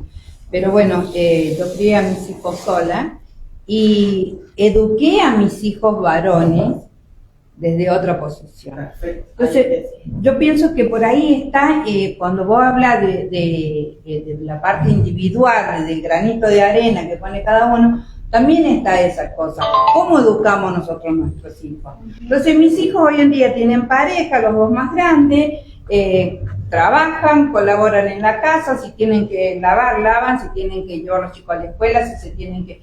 Pero bueno, yo crié a mis hijos sola y eduqué a mis hijos varones desde otra posición. Perfecto. Entonces, yo pienso que por ahí está, cuando vos hablas de la parte individual, del granito de arena que pone cada uno, también está esa cosa. ¿Cómo educamos nosotros a nuestros hijos? Entonces, mis hijos hoy en día tienen pareja, los dos más grandes, trabajan, colaboran en la casa, si tienen que lavar, lavan, si tienen que llevar a los chicos a la escuela, si se tienen que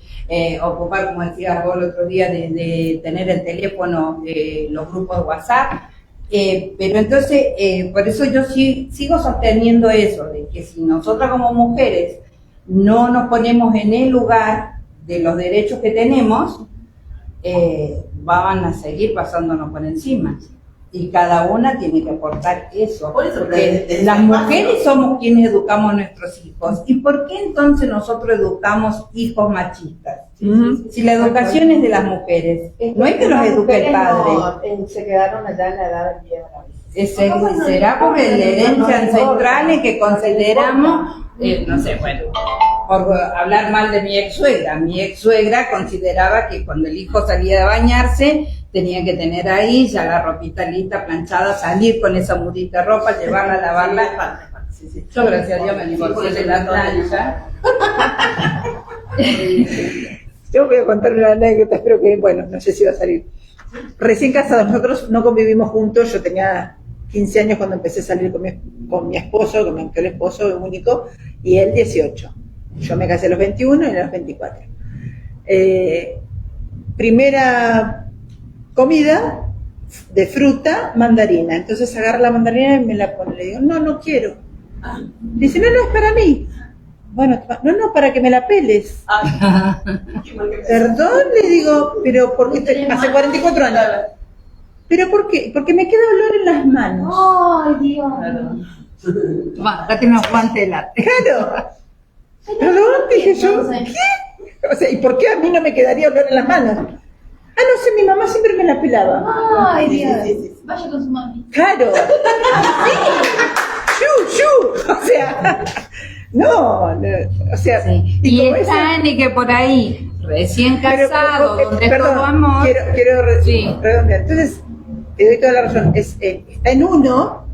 ocupar, como decías vos el otro día, de tener el teléfono, los grupos de WhatsApp. Pero entonces, por eso yo sigo sosteniendo eso, de que si nosotras como mujeres no nos ponemos en el lugar de los derechos que tenemos, van a seguir pasándonos por encima. Y cada una tiene que aportar eso. Por eso, porque desde las ese mujeres espacio. somos quienes educamos a nuestros hijos. ¿Y por qué entonces nosotros educamos hijos machistas? Si la educación es de las mujeres, no es que los eduque el padre. Se quedaron allá en la edad de piedra. Será por la herencia ancestral que consideramos, no sé, bueno, por hablar mal de mi ex suegra consideraba que cuando el hijo salía de bañarse tenía que tener ahí ya la ropita lista, planchada, salir con esa mudita de ropa, llevarla a lavarla. Yo gracias a Dios me divorcié de la plancha. Yo voy a contar una anécdota, espero que, bueno, no sé si va a salir. Recién casados, nosotros no convivimos juntos, yo tenía 15 años cuando empecé a salir con mi esposo, con mi actual esposo único, y él 18. Yo me casé a los 21 y él a los 24. Primera comida de fruta, mandarina. Entonces agarra la mandarina y me la pone. Le digo, no quiero. Dice, no, es para mí. Bueno, no, para que me la peles. Perdón, le digo, pero ¿por qué? Hace 44 años. ¿Pero por qué? Porque me queda olor en las manos. Ay, Dios. Bueno, acá tenemos guante de lata. Claro. Pero luego dije yo, ¿qué? O sea, ¿y por qué a mí no me quedaría olor en las manos? No sé, mi mamá siempre me la pelaba. Ay, Dios. Vaya con su mami. Claro. ¡Shu! O sea, no, o sea. Sí. Y están y que por ahí, recién casado, donde perdón, todo amor. Quiero sí. redondear. Entonces, te doy toda la razón. Está en uno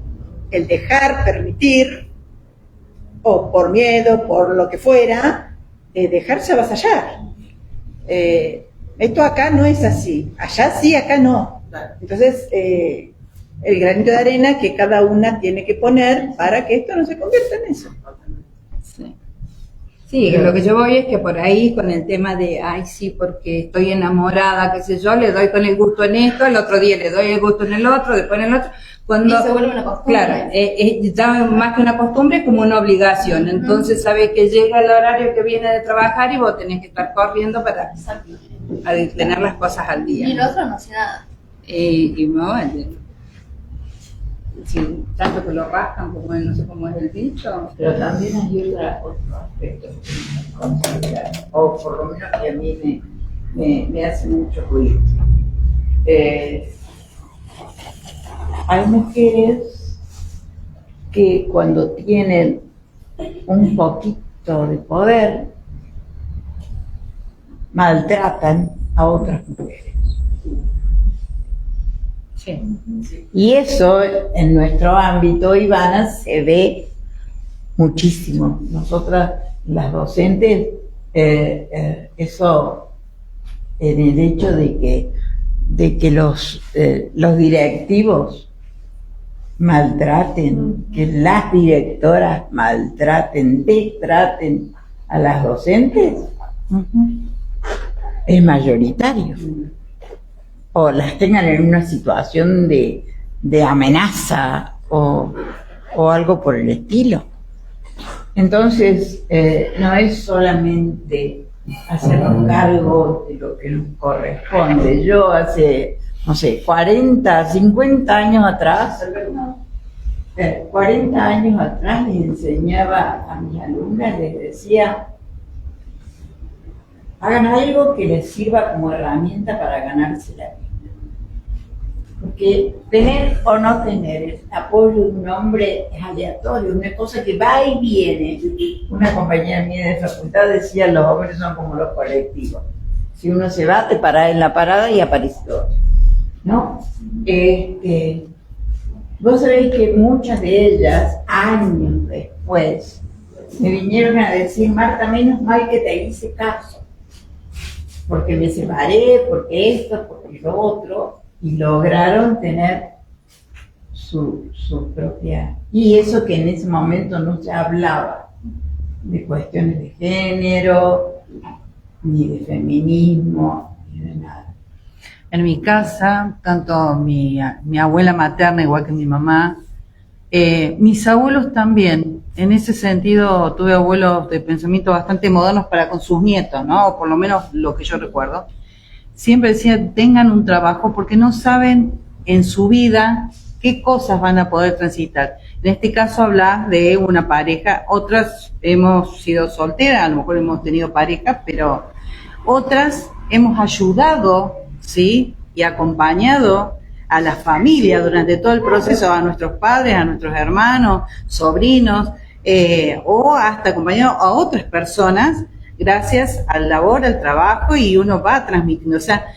el dejar, permitir, o por miedo, por lo que fuera, dejarse avasallar. Esto acá no es así, allá sí, acá no. Entonces, el granito de arena que cada una tiene que poner para que esto no se convierta en eso. Sí, que lo que yo voy es que por ahí con el tema de, ay sí, porque estoy enamorada, qué sé yo, le doy con el gusto en esto, el otro día le doy el gusto en el otro, después en el otro. Cuando, y se vuelve una costumbre. Claro, ya más que una costumbre es como una obligación. Entonces sabes que llega el horario que viene de trabajar y vos tenés que estar corriendo para tener las cosas al día. Y el otro no hace nada. Y no, sí, tanto que lo rascan como no sé cómo es el dicho. Pero también hay otro aspecto que me considera, o por lo menos que a mí me hace mucho ruido. Hay mujeres que cuando tienen un poquito de poder maltratan a otras mujeres. Sí. Y eso en nuestro ámbito, Ivana, se ve muchísimo. Nosotras, las docentes, eso en el hecho de que los directivos maltraten, que las directoras maltraten, destraten a las docentes, es mayoritario. O las tengan en una situación de amenaza o algo por el estilo. Entonces, no es solamente hacernos cargo de lo que nos corresponde. Yo hace no sé, 40, 50 años atrás, 40 años atrás les enseñaba a mis alumnas, les decía, hagan algo que les sirva como herramienta para ganarse la vida. Porque tener o no tener el apoyo de un hombre es aleatorio, una cosa que va y viene. Una compañera mía de facultad decía, los hombres son como los colectivos. Si uno se va, te parás en la parada y aparece otro, ¿no? Vos sabéis que muchas de ellas, años después, me vinieron a decir, Marta, menos mal que te hice caso, porque me separé, porque esto, porque lo otro, y lograron tener su propia... Y eso que en ese momento no se hablaba de cuestiones de género, ni de feminismo, ni de nada. En mi casa, tanto mi abuela materna, igual que mi mamá, mis abuelos también. En ese sentido, tuve abuelos de pensamiento bastante modernos para con sus nietos, ¿no? O por lo menos lo que yo recuerdo. Siempre decían, tengan un trabajo porque no saben en su vida qué cosas van a poder transitar. En este caso hablas de una pareja, otras hemos sido solteras, a lo mejor hemos tenido pareja, pero otras hemos ayudado, ¿sí? Y acompañado a la familia durante todo el proceso, a nuestros padres, a nuestros hermanos, sobrinos, o hasta acompañado a otras personas gracias al labor, al trabajo, y uno va transmitiendo. O sea,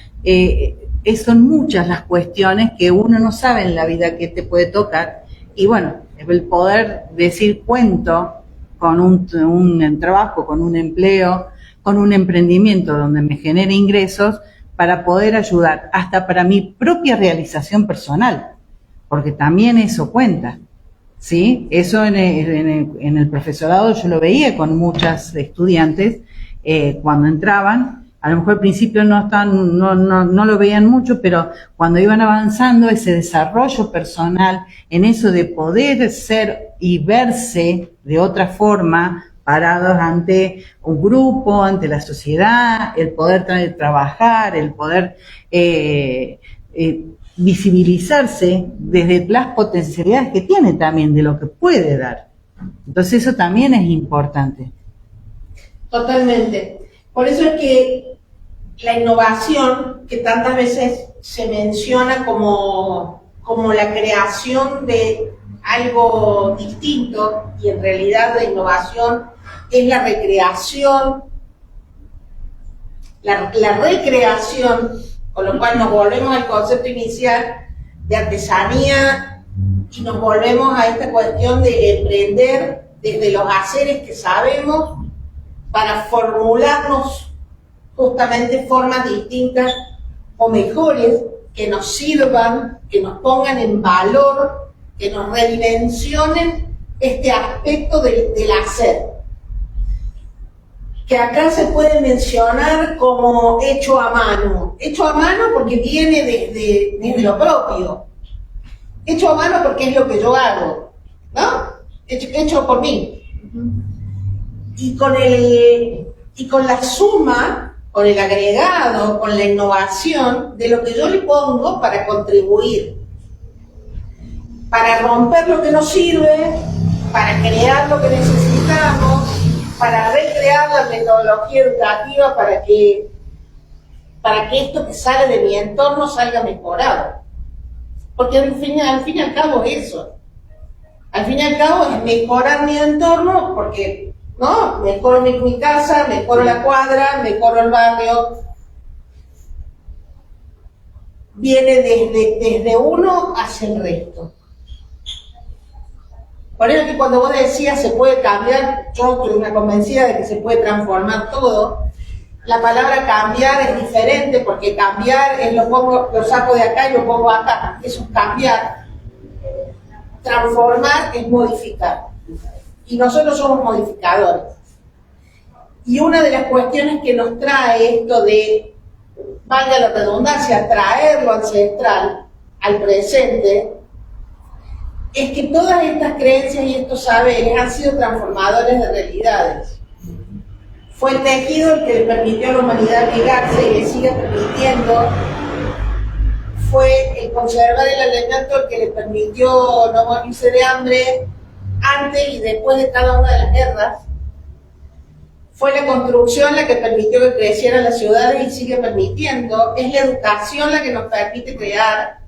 son muchas las cuestiones que uno no sabe en la vida que te puede tocar. Y bueno, el poder decir cuento con un trabajo, con un empleo, con un emprendimiento donde me genere ingresos para poder ayudar, hasta para mi propia realización personal, porque también eso cuenta, ¿sí? Eso en el profesorado yo lo veía con muchas estudiantes, cuando entraban, a lo mejor al principio no lo veían mucho, pero cuando iban avanzando, ese desarrollo personal, en eso de poder ser y verse de otra forma, parados ante un grupo, ante la sociedad, el poder trabajar, el poder visibilizarse desde las potencialidades que tiene también, de lo que puede dar. Entonces eso también es importante. Totalmente. Por eso es que la innovación, que tantas veces se menciona como la creación de algo distinto, y en realidad la innovación es la recreación, la recreación, con lo cual nos volvemos al concepto inicial de artesanía y nos volvemos a esta cuestión de emprender desde los haceres que sabemos para formularnos justamente formas distintas o mejores que nos sirvan, que nos pongan en valor, que nos redimensionen este aspecto del hacer, que acá se puede mencionar como hecho a mano porque viene desde lo propio, hecho a mano porque es lo que yo hago, ¿no? Hecho por mí. Y con la suma, con el agregado, con la innovación de lo que yo le pongo para contribuir, para romper lo que nos sirve, para crear lo que necesitamos, para recrear la metodología educativa para que esto que sale de mi entorno salga mejorado. Porque al fin y al cabo es eso. Al fin y al cabo es mejorar mi entorno porque, ¿no? Mejoro mi casa, mejoro la cuadra, mejoro el barrio. Viene desde uno hacia el resto. Por eso que cuando vos decías se puede cambiar, yo estoy una convencida de que se puede transformar todo. La palabra cambiar es diferente porque cambiar es lo saco de acá y lo pongo acá. Eso es cambiar. Transformar es modificar. Y nosotros somos modificadores. Y una de las cuestiones que nos trae esto de, valga la redundancia, traer lo ancestral al presente, es que todas estas creencias y estos saberes han sido transformadores de realidades. Fue el tejido el que le permitió a la humanidad llegarse y le sigue permitiendo fue el conservar el alimento el que le permitió no morirse de hambre antes y después de cada una de las guerras. Fue la construcción la que permitió que crecieran las ciudades y sigue permitiendo. Es la educación la que nos permite crear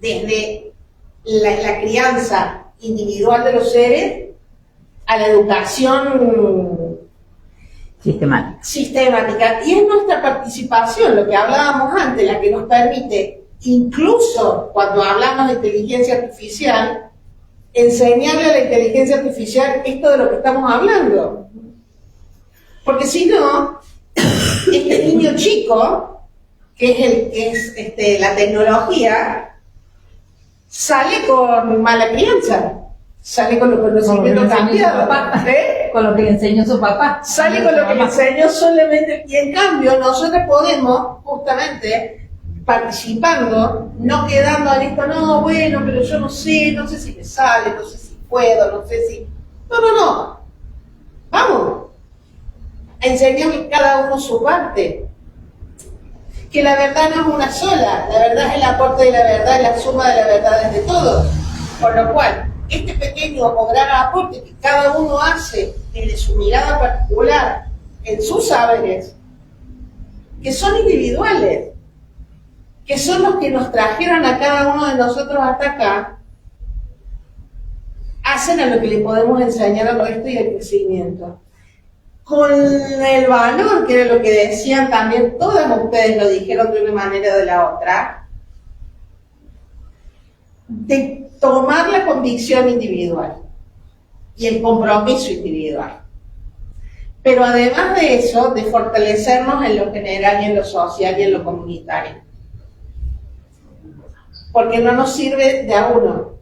desde la crianza individual de los seres a la educación sistemática. Y es nuestra participación, lo que hablábamos antes, la que nos permite, incluso cuando hablamos de inteligencia artificial, enseñarle a la inteligencia artificial esto de lo que estamos hablando. Porque si no, este niño chico, que es la tecnología, sale con mala crianza, sale con los conocimientos cambiados, con lo que le enseñó su papá. Sale con lo que le enseñó solamente, y en cambio nosotros podemos, justamente, participando, no quedando en esto, no, bueno, pero yo no sé si me sale, no sé si puedo, no sé si... No, vamos, enseñarle cada uno su parte. Que la verdad no es una sola, la verdad es el aporte de la verdad, la suma de la verdad de todos. Por lo cual, este pequeño o gran aporte que cada uno hace desde su mirada particular, en sus saberes, que son individuales, que son los que nos trajeron a cada uno de nosotros hasta acá, hacen a lo que le podemos enseñar al resto y al crecimiento. Con el valor, que era lo que decían también, todas ustedes lo dijeron de una manera o de la otra, de tomar la convicción individual y el compromiso individual. Pero además de eso, de fortalecernos en lo general y en lo social y en lo comunitario. Porque no nos sirve de a uno.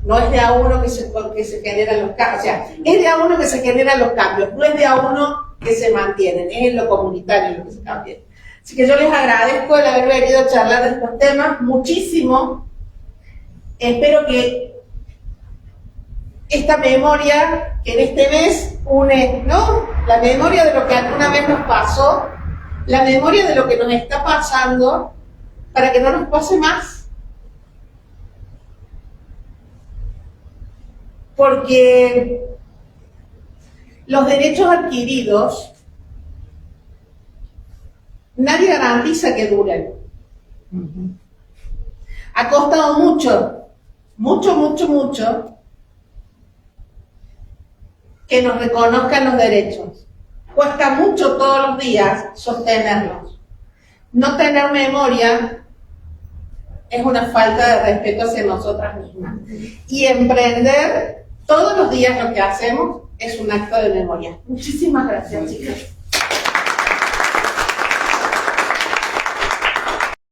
No es de a uno que se generan los cambios, o sea, es de a uno que se generan los cambios, no es de a uno que se mantienen, es en lo comunitario lo que se cambia. Así que yo les agradezco el haber venido a charlar de estos temas muchísimo. Espero que esta memoria que en este mes une, ¿no? La memoria de lo que alguna vez nos pasó, la memoria de lo que nos está pasando, para que no nos pase más. Porque los derechos adquiridos nadie garantiza que duren. Ha costado mucho que nos reconozcan los derechos. Cuesta mucho todos los días sostenerlos. No tener memoria es una falta de respeto hacia nosotras mismas. Y emprender todos los días lo que hacemos es un acto de memoria. Muchísimas gracias, chicas.